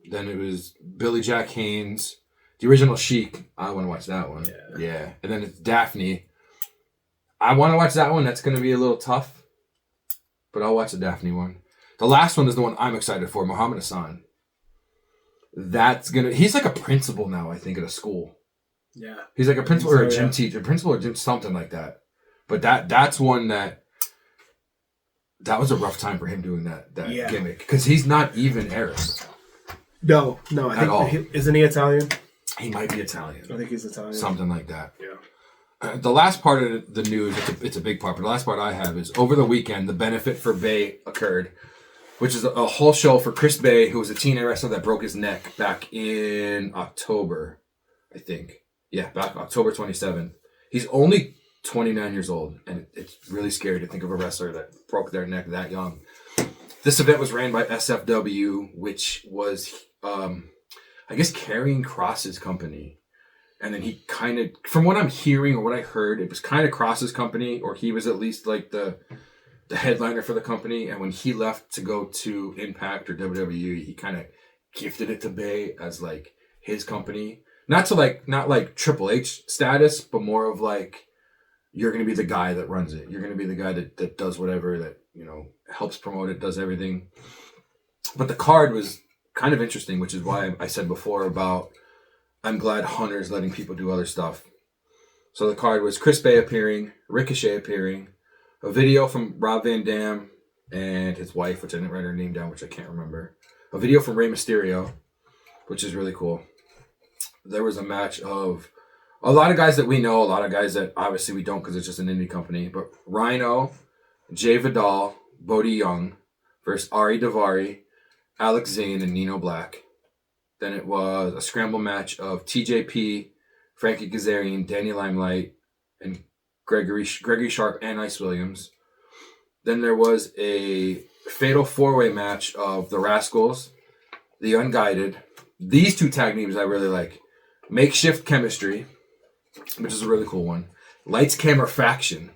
Then it was Billy Jack Haynes. The original Sheik. I want to watch that one. Yeah. And then it's Daphne. I want to watch that one. That's going to be a little tough. But I'll watch the Daphne one. The last one is the one I'm excited for, Muhammad Hassan. He's like a principal now, I think, at a school. Yeah. He's like a principal or a gym teacher. Principal or gym, something like that. But that's one that was a rough time for him doing that gimmick. Because he's not even Arab. No, I think isn't he Italian? He might be Italian. I think he's Italian. Something like that. Yeah. The last part of the news, it's a big part, but the last part I have is over the weekend, the benefit for Bay occurred, which is a whole show for Chris Bay, who was a TNA wrestler that broke his neck back in October, I think. Yeah, back October 27th. He's only 29 years old, and it's really scary to think of a wrestler that broke their neck that young. This event was ran by SFW, which was, I guess, Carrying Cross's company. And then he kind of, from what I'm hearing or what I heard, it was kind of Cross's company, or he was at least like the headliner for the company. And when he left to go to Impact or WWE, he kind of gifted it to Bay as like his company. Not like Triple H status, but more of like, you're going to be the guy that runs it. You're going to be the guy that does whatever, that, helps promote it, does everything. But the card was kind of interesting, which is why I said before about I'm glad Hunter's letting people do other stuff. So the card was Chris Bay appearing, Ricochet appearing, a video from Rob Van Dam and his wife, which I didn't write her name down, which I can't remember. A video from Rey Mysterio, which is really cool. There was a match of a lot of guys that we know, a lot of guys that obviously we don't because it's just an indie company, but Rhino, Jay Vidal, Bodie Young versus Ari Daivari, Alex Zane, and Nino Black. Then it was a scramble match of TJP, Frankie Kazarian, Danny Limelight, and Gregory Sharp and Ice Williams. Then there was a fatal four-way match of the Rascals, the Unguided. These two tag names I really like. Makeshift Chemistry, which is a really cool one. Lights Camera Faction.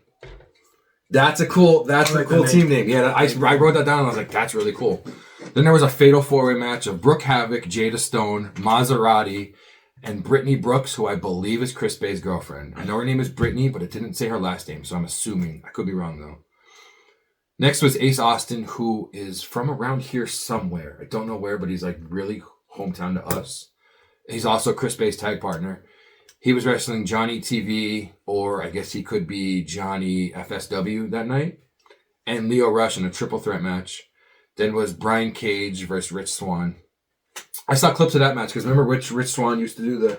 That's a cool team name. Yeah, I wrote that down and I was like, that's really cool. Then there was a fatal four-way match of Brooke Havoc, Jada Stone, Maserati, and Brittany Brooks, who I believe is Chris Bay's girlfriend. I know her name is Brittany, but it didn't say her last name, so I'm assuming. I could be wrong, though. Next was Ace Austin, who is from around here somewhere. I don't know where, but he's like really hometown to us. He's also Chris Bay's tag partner. He was wrestling Johnny TV, or I guess he could be Johnny FSW that night, and Leo Rush in a triple threat match. Then was Brian Cage versus Rich Swann. I saw clips of that match because remember Rich Swann used to do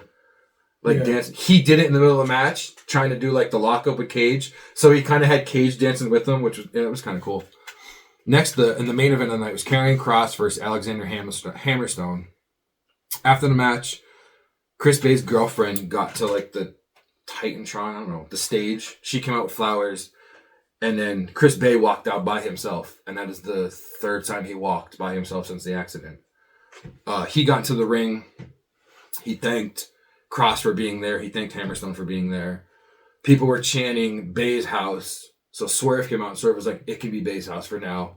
the dance. He did it in the middle of the match, trying to do like the lockup with Cage. So he kind of had Cage dancing with him, which was it was kind of cool. Next, in the main event of the night was Karrion Kross versus Alexander Hammerstone. After the match, Chris Bay's girlfriend got to like the Titantron, I don't know, the stage. She came out with flowers, and then Chris Bay walked out by himself, and that is the third time he walked by himself since the accident. He got into the ring. He thanked Kross for being there. He thanked Hammerstone for being there. People were chanting Bay's house. So Swerve came out and Swerve was like, it can be Bay's house for now.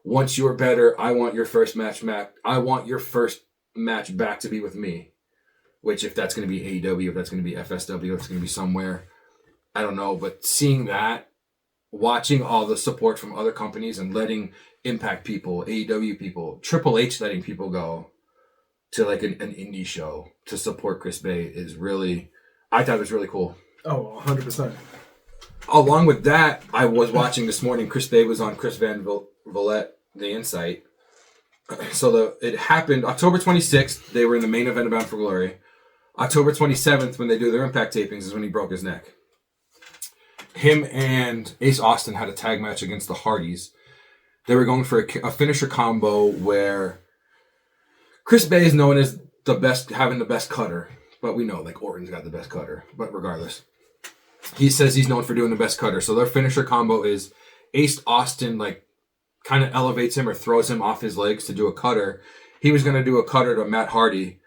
Once you're better, I want your first match back. I want your first match back to be with me. Which, if that's going to be AEW, if that's going to be FSW, if it's going to be somewhere, I don't know. But seeing that, watching all the support from other companies and letting Impact people, AEW people, Triple H letting people go to like an indie show to support Chris Bay is really, I thought it was really cool. Oh, 100%. Along with that, I was watching this morning, Chris Bay was on Chris Van Vliet, The Insight. So it happened October 26th. They were in the main event of Bound for Glory. October 27th, when they do their Impact tapings, is when he broke his neck. Him and Ace Austin had a tag match against the Hardys. They were going for a finisher combo where Chris Bay is known as the best, having the best cutter. But we know, like, Orton's got the best cutter. But regardless, he says he's known for doing the best cutter. So their finisher combo is Ace Austin, like, kind of elevates him or throws him off his legs to do a cutter. He was going to do a cutter to Matt Hardy.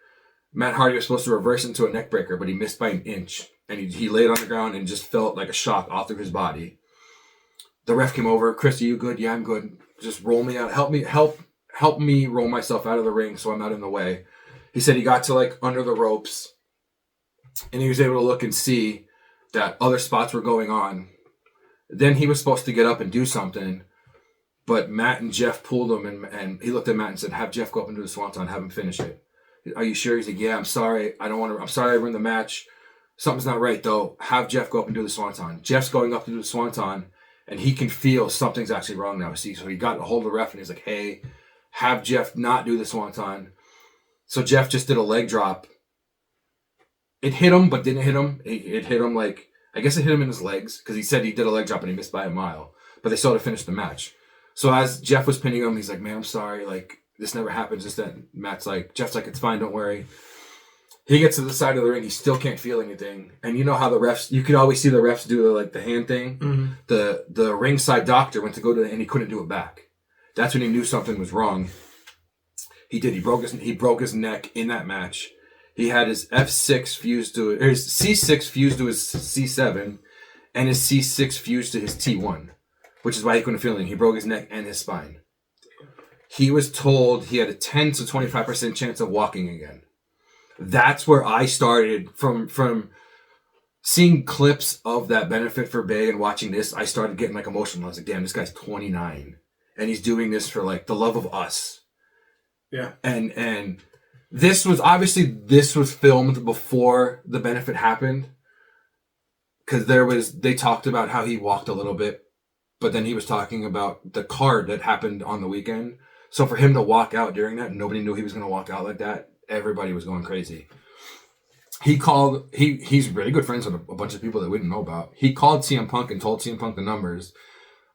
Matt Hardy was supposed to reverse into a neck breaker, but he missed by an inch. And he laid on the ground and just felt like a shock all through his body. The ref came over. Chris, are you good? Yeah, I'm good. Just roll me out. Help me roll myself out of the ring so I'm not in the way. He said he got to like under the ropes and he was able to look and see that other spots were going on. Then he was supposed to get up and do something, but Matt and Jeff pulled him and he looked at Matt and said, have Jeff go up and do the swanton, have him finish it. Are you sure? He's like, yeah, I'm sorry. I'm sorry I ruined the match. Something's not right though. Have Jeff go up and do the swanton. Jeff's going up to do the swanton and he can feel something's actually wrong now. See, so he got a hold of the ref and he's like, hey, have Jeff not do the swanton. So Jeff just did a leg drop. It hit him, but didn't hit him. It hit him like, I guess it hit him in his legs because he said he did a leg drop and he missed by a mile. But they still had to finish the match. So as Jeff was pinning him, he's like, man, I'm sorry. Like, this never happens. Just then Jeff's like, it's fine. Don't worry. He gets to the side of the ring. He still can't feel anything. And you know how the refs, you could always see the refs do the hand thing. Mm-hmm. The ringside doctor went to go to it and he couldn't do it back. That's when he knew something was wrong. He did. He broke his neck in that match. He had his F6 fused to it, or his C6 fused to his C7, and his C6 fused to his T1, which is why he couldn't feel anything. He broke his neck and his spine. He was told he had a 10 to 25% chance of walking again. That's where I started from seeing clips of that benefit for Bay and watching this. I started getting like emotional. I was like, damn, this guy's 29 and he's doing this for like the love of us. Yeah. And this was filmed before the benefit happened. Cause they talked about how he walked a little bit, but then he was talking about the card that happened on the weekend. So for him to walk out during that, nobody knew he was going to walk out like that. Everybody was going crazy. He's really good friends with a bunch of people that we didn't know about. He called CM Punk and told CM Punk the numbers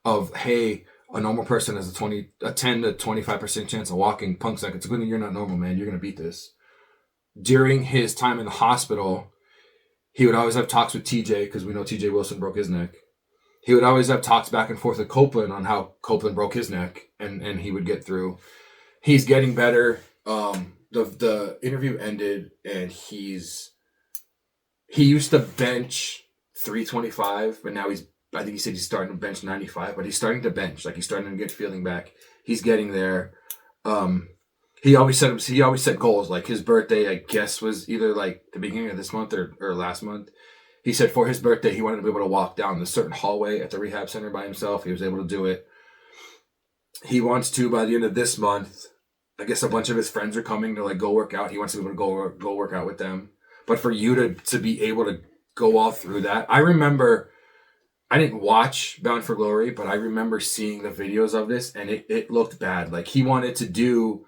of, hey, a normal person has a 10 to 25% chance of walking. Punk's like, it's good that you're not normal, man. You're going to beat this. During his time in the hospital, he would always have talks with TJ because we know TJ Wilson broke his neck. He would always have talks back and forth with Copeland on how Copeland broke his neck and he would get through. He's getting better. The interview ended and he used to bench 325, but now I think he said he's starting to bench 95, but he's starting to bench. Like he's starting to get feeling back. He's getting there. He always set goals. Like his birthday, I guess, was either like the beginning of this month or last month. He said for his birthday, he wanted to be able to walk down this certain hallway at the rehab center by himself. He was able to do it. He wants to, by the end of this month, I guess a bunch of his friends are coming to like go work out. He wants to be able to go work out with them. But for you to be able to go all through that, I remember, I didn't watch Bound for Glory, but I remember seeing the videos of this and it looked bad. Like he wanted to do,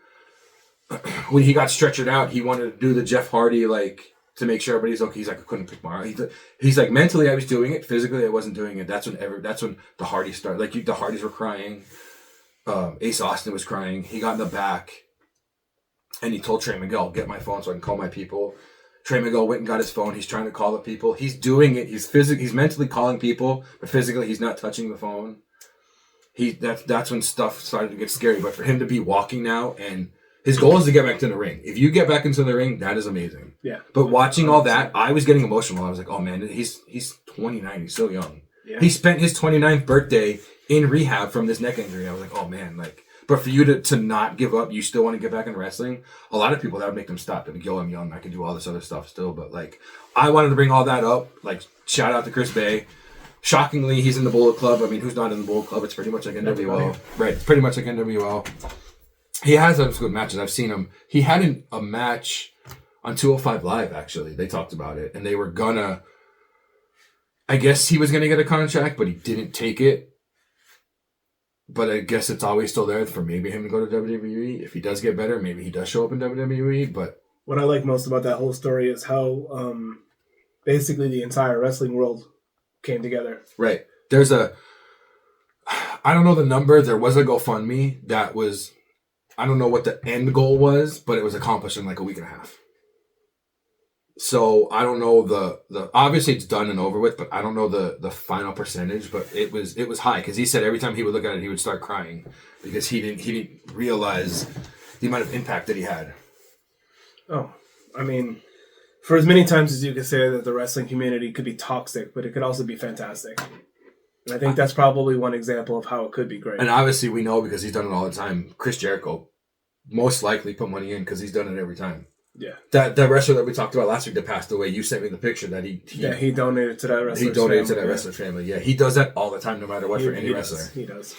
when he got stretchered out, he wanted to do the Jeff Hardy, like to make sure everybody's okay. He's like, I couldn't pick my arm. He's like, mentally I was doing it. Physically I wasn't doing it. That's when the Hardys started. Like the Hardys were crying. Ace Austin was crying. He got in the back and he told Trey Miguel, get my phone so I can call my people. Trey Miguel went and got his phone. He's trying to call the people. He's doing it. He's mentally calling people, but physically he's not touching the phone. That's when stuff started to get scary. But for him to be walking now, and his goal is to get back to the ring. If you get back into the ring, that is amazing. Yeah. But watching all that, I was getting emotional. I was like, oh man, he's 29. He's so young. Yeah. He spent his 29th birthday in rehab from this neck injury. I was like, oh man, like, but for you to not give up, you still want to get back in wrestling. A lot of people, that would make them stop. They'd be, yo, I'm young. I can do all this other stuff still. But like, I wanted to bring all that up. Like, shout out to Chris Bay. Shockingly, he's in the Bullet Club. I mean, who's not in the Bullet Club? It's pretty much like NWO. Right. It's pretty much like NWO. He has some good matches. I've seen him. He had a match on 205 Live, actually. They talked about it. And they were gonna, I guess he was gonna get a contract, but he didn't take it. But I guess it's always still there for maybe him to go to WWE. If he does get better, maybe he does show up in WWE. But what I like most about that whole story is how basically the entire wrestling world came together. Right. I don't know the number. There was a GoFundMe that was, I don't know what the end goal was, but it was accomplished in like a week and a half. So I don't know the obviously it's done and over with, but I don't know the final percentage. But it was high because he said every time he would look at it, he would start crying because he didn't realize the amount of impact that he had. Oh, I mean, for as many times as you could say that the wrestling community could be toxic, but it could also be fantastic. And I think that's probably one example of how it could be great. And obviously we know because he's done it all the time. Chris Jericho most likely put money in because he's done it every time. Yeah. That wrestler that we talked about last week that passed away, you sent me the picture that he donated to that wrestler. He donated to that wrestler family. Yeah, he does that all the time, no matter what, for any wrestler. He does.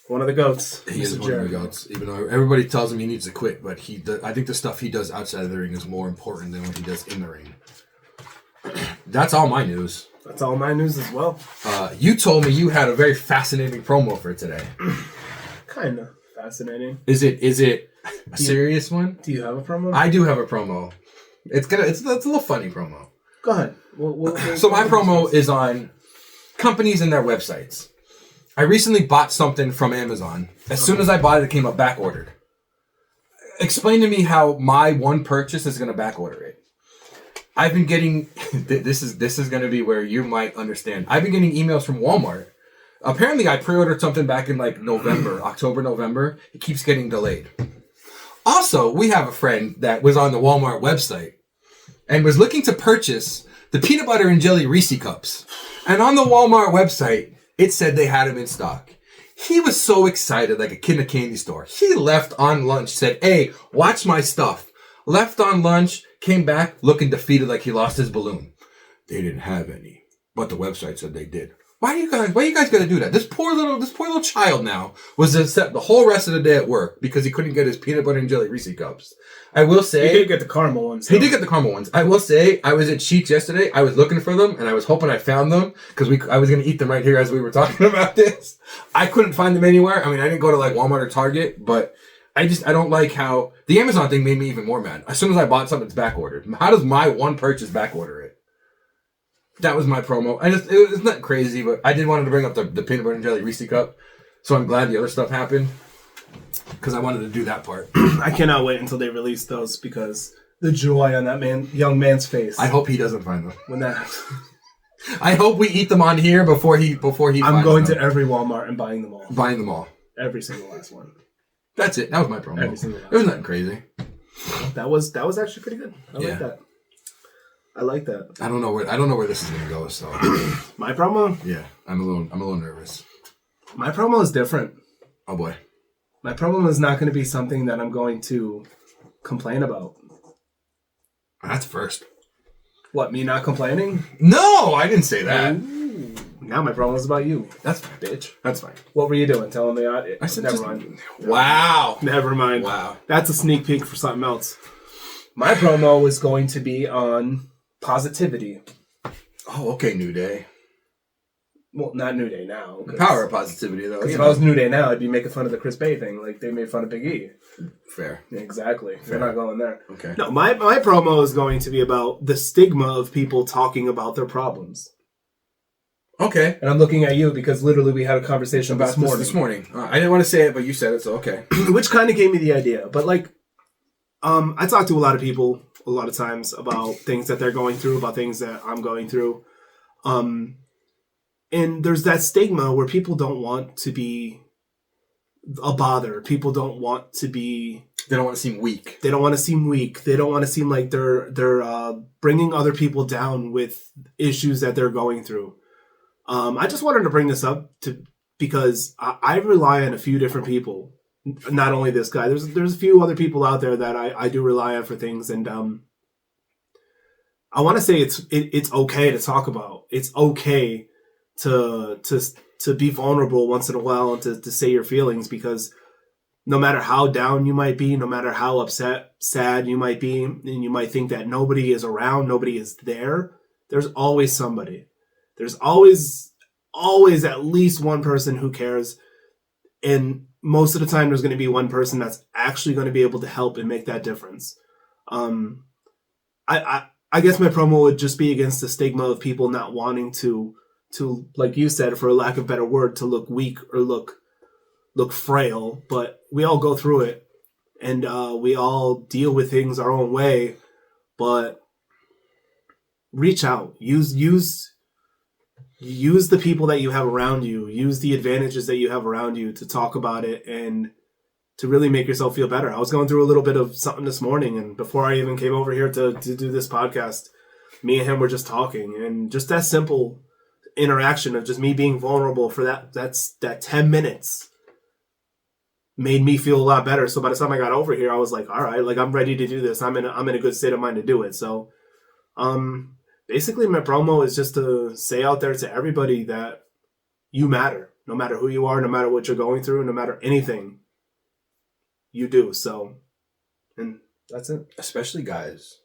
One of the GOATs. He is one of the GOATs. Even though everybody tells him he needs to quit, but I think the stuff he does outside of the ring is more important than what he does in the ring. That's all my news. That's all my news as well. You told me you had a very fascinating promo for today. Kind of fascinating. Is it a serious one? Do you have a promo? I do have a promo. It's a little funny promo. Go ahead. So my promo is on companies and their websites. I recently bought something from Amazon. As soon as I bought it, it came up back ordered. Explain to me how my one purchase is going to back order it. I've been getting this is going to be where you might understand. I've been getting emails from Walmart. Apparently, I pre-ordered something back in like October, November. It keeps getting delayed. Also, we have a friend that was on the Walmart website and was looking to purchase the peanut butter and jelly Reese cups. And on the Walmart website, it said they had them in stock. He was so excited, like a kid in a candy store. He left on lunch, said, "Hey, watch my stuff." Left on lunch, came back looking defeated like he lost his balloon. They didn't have any, but the website said they did. Why you guys gotta do that? This poor little child now was upset the whole rest of the day at work because he couldn't get his peanut butter and jelly Reese cups. I will say he did get the caramel ones. He did get the caramel ones. I will say I was at Sheetz yesterday. I was looking for them and I was hoping I found them because I was gonna eat them right here as we were talking about this. I couldn't find them anywhere. I mean, I didn't go to like Walmart or Target, but I don't like how the Amazon thing made me even more mad. As soon as I bought something, it's back ordered. How does my one purchase back order it? That was my promo. It's not crazy, but I did want to bring up the peanut butter and jelly Reese cup. So I'm glad the other stuff happened because I wanted to do that part. I cannot wait until they release those because the joy on that young man's face. I hope he doesn't find them. When that happens. I hope we eat them on here before he. I'm going to every Walmart and buying them all. Buying them all. Every single last one. That's it. That was my promo. Every single last It was nothing crazy. That was actually pretty good. I like that. I like that. I don't know where this is gonna go. So my promo. Yeah, I'm a little nervous. My promo is different. Oh boy. My promo is not going to be something that I'm going to complain about. That's first. What, me not complaining? No, I didn't say that. Ooh. Now my promo is about you. That's fine, bitch. That's fine. What were you doing? Telling the audience? I said never mind. Wow. Never mind. Wow. That's a sneak peek for something else. My promo is going to be on positivity. Oh, okay, New Day. Well, not New Day now. The power of positivity, though. If I was New Day now, I'd be making fun of the Chris Bay thing, like they made fun of Big E. Fair. Yeah, exactly. Fair. They're not going there. Okay. No, my promo is going to be about the stigma of people talking about their problems. Okay. And I'm looking at you because literally we had a conversation about this morning. I didn't want to say it, but you said it, so okay. Which kind of gave me the idea. But like, I talk to a lot of people a lot of times about things that they're going through, about things that I'm going through. And there's that stigma where people don't want to be a bother. People don't want to be... They don't want to seem weak. They don't want to seem weak. They don't want to seem like they're bringing other people down with issues that they're going through. I just wanted to bring this up because I rely on a few different people. Not only this guy. There's a few other people out there that I do rely on for things, and I want to say it's okay to talk about. It's okay to be vulnerable once in a while and to say your feelings, because no matter how down you might be, no matter how upset, sad you might be, and you might think that nobody is around, nobody is there, there's always somebody. There's always at least one person who cares, and most of the time there's going to be one person that's actually going to be able to help and make that difference. I guess my promo would just be against the stigma of people not wanting to, like you said, for a lack of a better word, to look weak or look frail. But we all go through it, and we all deal with things our own way. But reach out. Use the people that you have around you. Use the advantages that you have around you to talk about it and to really make yourself feel better. I was going through a little bit of something this morning, and before I even came over here to do this podcast, me and him were just talking, and just that simple interaction of just me being vulnerable for that 10 minutes made me feel a lot better. So by the time I got over here, I was like, all right, like I'm ready to do this. I'm in a good state of mind to do it. So basically my promo is just to say out there to everybody that you matter, no matter who you are, no matter what you're going through, no matter anything you do. So, and that's it. Especially guys.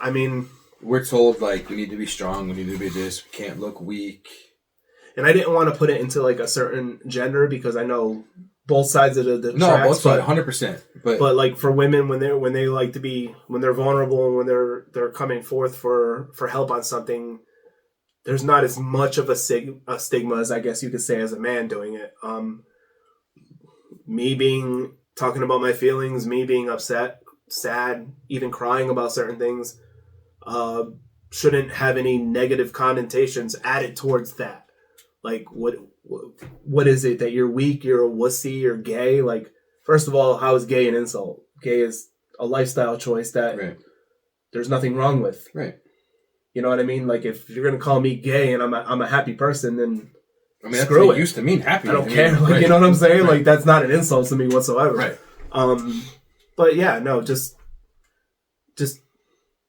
I mean, we're told like we need to be strong, we need to be this, we can't look weak. And I didn't want to put it into like a certain gender because I know both sides of the no, tracks, both sides, 100%. But like for women, when they like to be, when they're vulnerable and when they're coming forth for help on something, there's not as much of a stigma as I guess you could say as a man doing it. Me talking about my feelings, me being upset, sad, even crying about certain things, shouldn't have any negative connotations added towards that. Like, what is it that you're weak, you're a wussy, you're gay? Like, first of all, how is gay an insult? Gay is a lifestyle choice that there's nothing wrong with. Right. You know what I mean? Like, if you're gonna call me gay and I'm a happy person, then I mean, screw that's it. Used to mean happy. I don't care. Like, you know what I'm saying? Like, that's not an insult to me whatsoever. Right. But yeah, no, just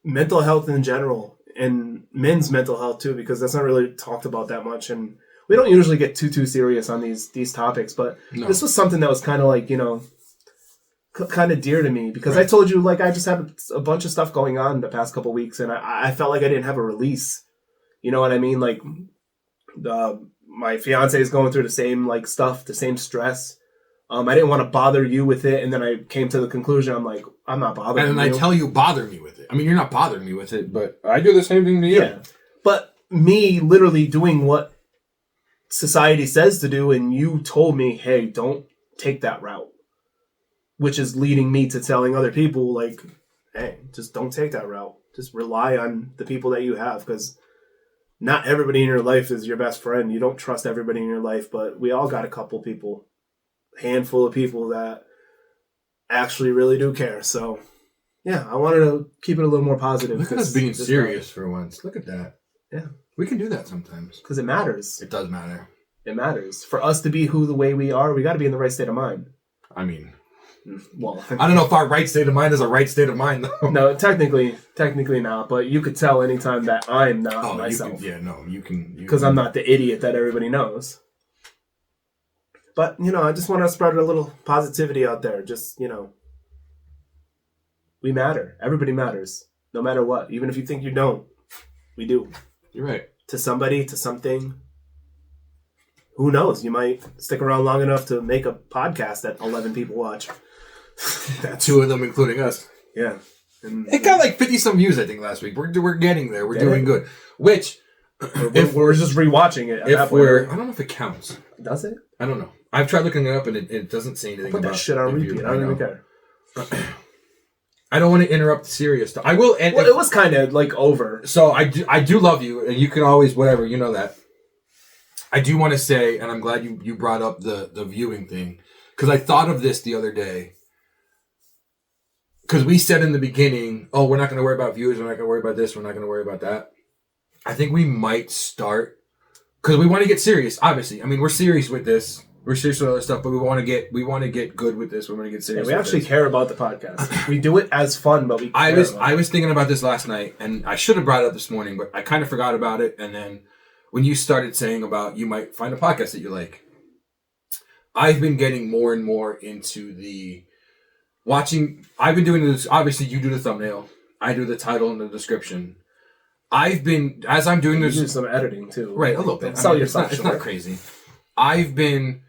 mental health in general, and men's mental health too, because that's not really talked about that much, and we don't usually get too serious on these topics. But this was something that was kind of like, you know, kind of dear to me because I told you, like, I just had a bunch of stuff going on the past couple weeks, and I felt like I didn't have a release. You know what I mean? Like, my fiance is going through the same like stuff, the same stress. I didn't want to bother you with it, and then I came to the conclusion, I'm like, I'm not bothering you. And then I tell you, bother me with it. I mean, you're not bothering me with it, but I do the same thing to you. Yeah. But me literally doing what society says to do, and you told me, hey, don't take that route, which is leading me to telling other people, like, hey, just don't take that route. Just rely on the people that you have, because not everybody in your life is your best friend. You don't trust everybody in your life, but we all got a couple people, handful of people that actually really do care. So yeah, I wanted to keep it a little more positive. Look at us being serious for once. Look at that. Yeah, we can do that sometimes because it matters. It does matter. It matters for us to be the way we are. We got to be in the right state of mind. I mean, well, I don't know if our right state of mind is a right state of mind though. No, technically not, but you could tell anytime that I'm not myself. You can because I'm not the idiot that everybody knows. But, you know, I just want to spread a little positivity out there. Just, you know, we matter. Everybody matters, no matter what. Even if you think you don't, we do. You're right. To somebody, to something. Who knows? You might stick around long enough to make a podcast that 11 people watch. That's 2 of them, including us. Yeah. It got like 50-some views, I think, last week. We're getting there. We're doing good. Which, if we're just rewatching it. I don't know if it counts. Does it? I don't know. I've tried looking it up, and it doesn't say anything about that shit on repeat. I don't even care. I don't want to interrupt the serious stuff. I will. And it was kind of like over. So I do love you, and you can always whatever, you know that. I do want to say, and I'm glad you brought up the viewing thing, because I thought of this the other day. Because we said in the beginning, oh, we're not going to worry about views, we're not going to worry about this, we're not going to worry about that. I think we might start, because we want to get serious. Obviously, I mean, we're serious with this. We're serious with other stuff, but we want to get good with this. We want to get serious. Yeah, we actually care about the podcast. We do it as fun, but I was thinking about this last night, and I should have brought it up this morning, but I kind of forgot about it. And then when you started saying about you might find a podcast that you like, I've been getting more and more into the watching. I've been doing this. Obviously, you do the thumbnail. I do the title and the description. I've been as I'm doing this. You do some editing too, right? A little bit. Sell yourself. It's not crazy. I've been.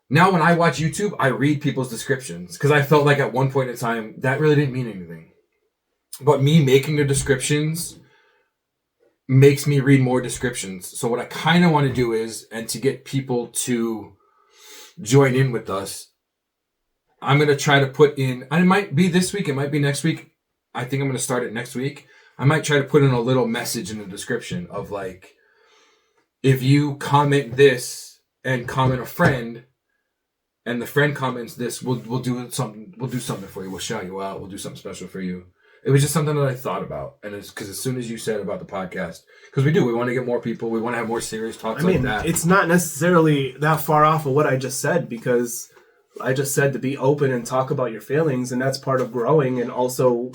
Now, when I watch YouTube, I read people's descriptions because I felt like at one point in time that really didn't mean anything. But me making the descriptions makes me read more descriptions. So what I kind of want to do is, and to get people to join in with us, I'm going to try to put in, and it might be this week, it might be next week, I think I'm going to start it next week. I might try to put in a little message in the description of like, if you comment this and comment a friend, and the friend comments this, we'll do something. We'll do something for you. We'll shout you out. We'll do something special for you. It was just something that I thought about, and it's because as soon as you said about the podcast, because we want to get more people, we want to have more serious talks like that. It's not necessarily that far off of what I just said, because I just said to be open and talk about your feelings, and that's part of growing, and also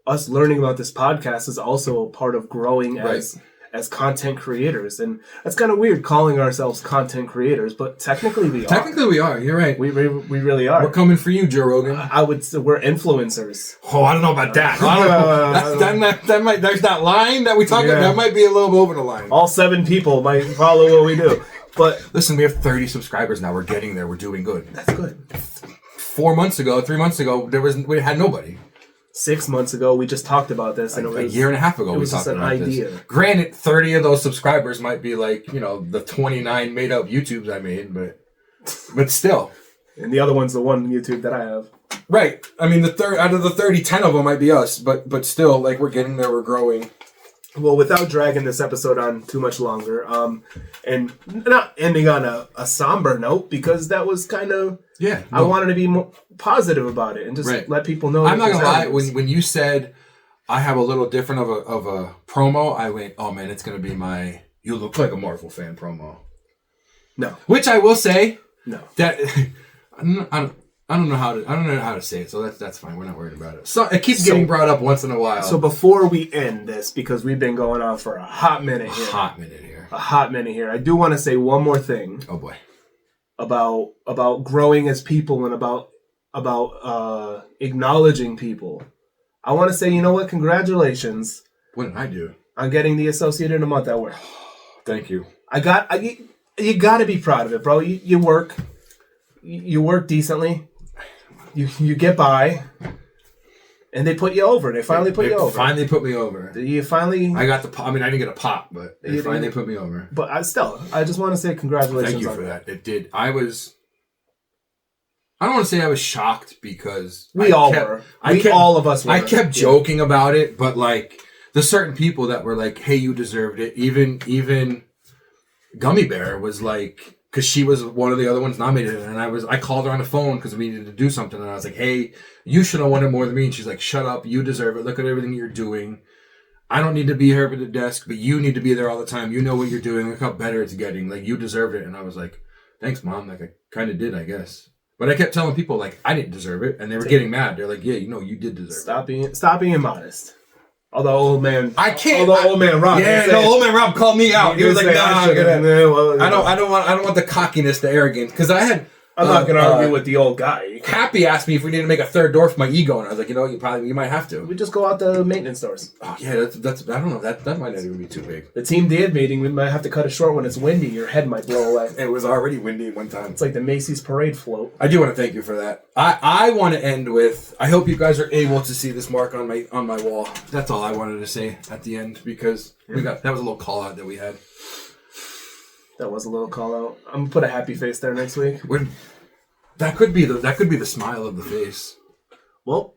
us learning about this podcast is also a part of growing as content creators. And that's kind of weird calling ourselves content creators, but technically we are. Technically we are. You're right. We really are. We're coming for you, Joe Rogan. I would say we're influencers. Oh, I don't know about that. That might. There's that line that we talk about. That might be a little over the line. All 7 people might follow what we do. But listen, we have 30 subscribers now. We're getting there. We're doing good. That's good. 3 months ago, we had nobody. 6 months ago, we just talked about this, and it was a year and a half ago. We talked about this. Granted, 30 of those subscribers might be like the 29 made up YouTubes I made, but still. And the other one's the one YouTube that I have. Right. I mean, out of the 30, 10 of them might be us, but still, like we're getting there. We're growing. Well, without dragging this episode on too much longer, and not ending on a somber note, because that was kind of I wanted to be more positive about it and just let people know. I'm not gonna lie. When you said I have a little different of a promo, I went, oh man, it's gonna be my "You look like a Marvel fan" promo. No, which I will say that I don't know how to say it, so that's fine. We're not worried about it. So it keeps getting brought up once in a while. So before we end this, because we've been going on for a hot minute here, I do want to say one more thing. Oh boy, about growing as people and about acknowledging people. I want to say, you know what? Congratulations. What did I do? On getting the Associate in a Month award. Thank you. You got to be proud of it, bro. You work decently. You get by, and they put you over. They finally put you over. Finally put me over. You finally. I got the pop. I mean, I didn't get a pop, but they finally put me over. But I just want to say congratulations. Thank you for that. It did. I don't want to say I was shocked because all of us were. I kept joking about it, but like there's certain people that were like, "Hey, you deserved it." Even Gummy Bear was like. Because she was one of the other ones nominated, and I called her on the phone because we needed to do something, and I was like, "Hey, you should have won it more than me." And she's like, "Shut up, you deserve it. Look at everything you're doing. I don't need to be here at the desk, but you need to be there all the time. You know what you're doing. Look how better it's getting. Like you deserved it." And I was like, "Thanks, Mom." Like I kind of did, I guess. But I kept telling people like I didn't deserve it, and they were getting mad. They're like, "Yeah, you did deserve it." Stop being modest. Although old man Rob. Old man Rob called me out. He was like, "Nah, I don't want the cockiness, the arrogance." Because I'm not going to argue with the old guy. Happy asked me if we need to make a third door for my ego, and I was like, you might have to. We just go out to maintenance stores. Oh yeah, that's I don't know, that might not even be too big. The team dad meeting, we might have to cut it short when it's windy. Your head might blow away. It was already windy one time. It's like the Macy's parade float. I do want to thank you for that. I want to end with I hope you guys are able to see this mark on my wall. That's all I wanted to say at the end because that was a little call out that we had. That was a little call out. I'm gonna put a happy face there next week. That could be the smile of the face. Well,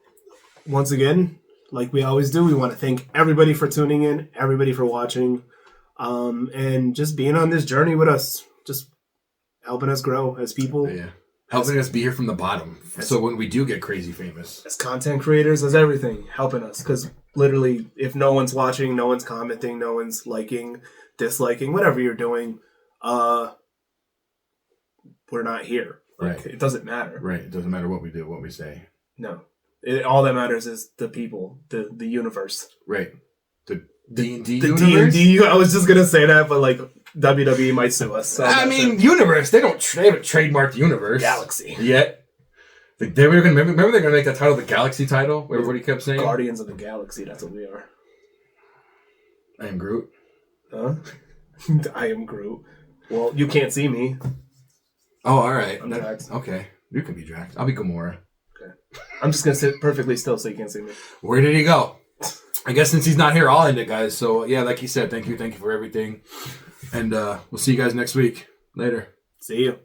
once again, like we always do, we want to thank everybody for tuning in, everybody for watching, and just being on this journey with us, just helping us grow as people. Yeah. Helping us be here from the bottom. So when we do get crazy famous. As content creators, as everything, helping us. Because literally, if no one's watching, no one's commenting, no one's liking, disliking, whatever you're doing, we're not here. Like, it doesn't matter. Right. It doesn't matter what we do, what we say. No. All that matters is the people, the universe. Right. The D&D the universe? D&D, I was just going to say that, but like WWE might sue us. So I mean, universe. They haven't trademarked universe. Galaxy. Yet. They were remember they're going to make that title the Galaxy title? Where everybody kept saying? Guardians of the Galaxy. That's what we are. I am Groot. Huh? I am Groot. Well, you can't see me. Oh, all right. I'm Drax. Okay. You can be Drax. I'll be Gamora. Okay. I'm just going to sit perfectly still so you can't see me. Where did he go? I guess since he's not here, I'll end it, guys. So, yeah, like he said, thank you for everything. And we'll see you guys next week. Later. See you.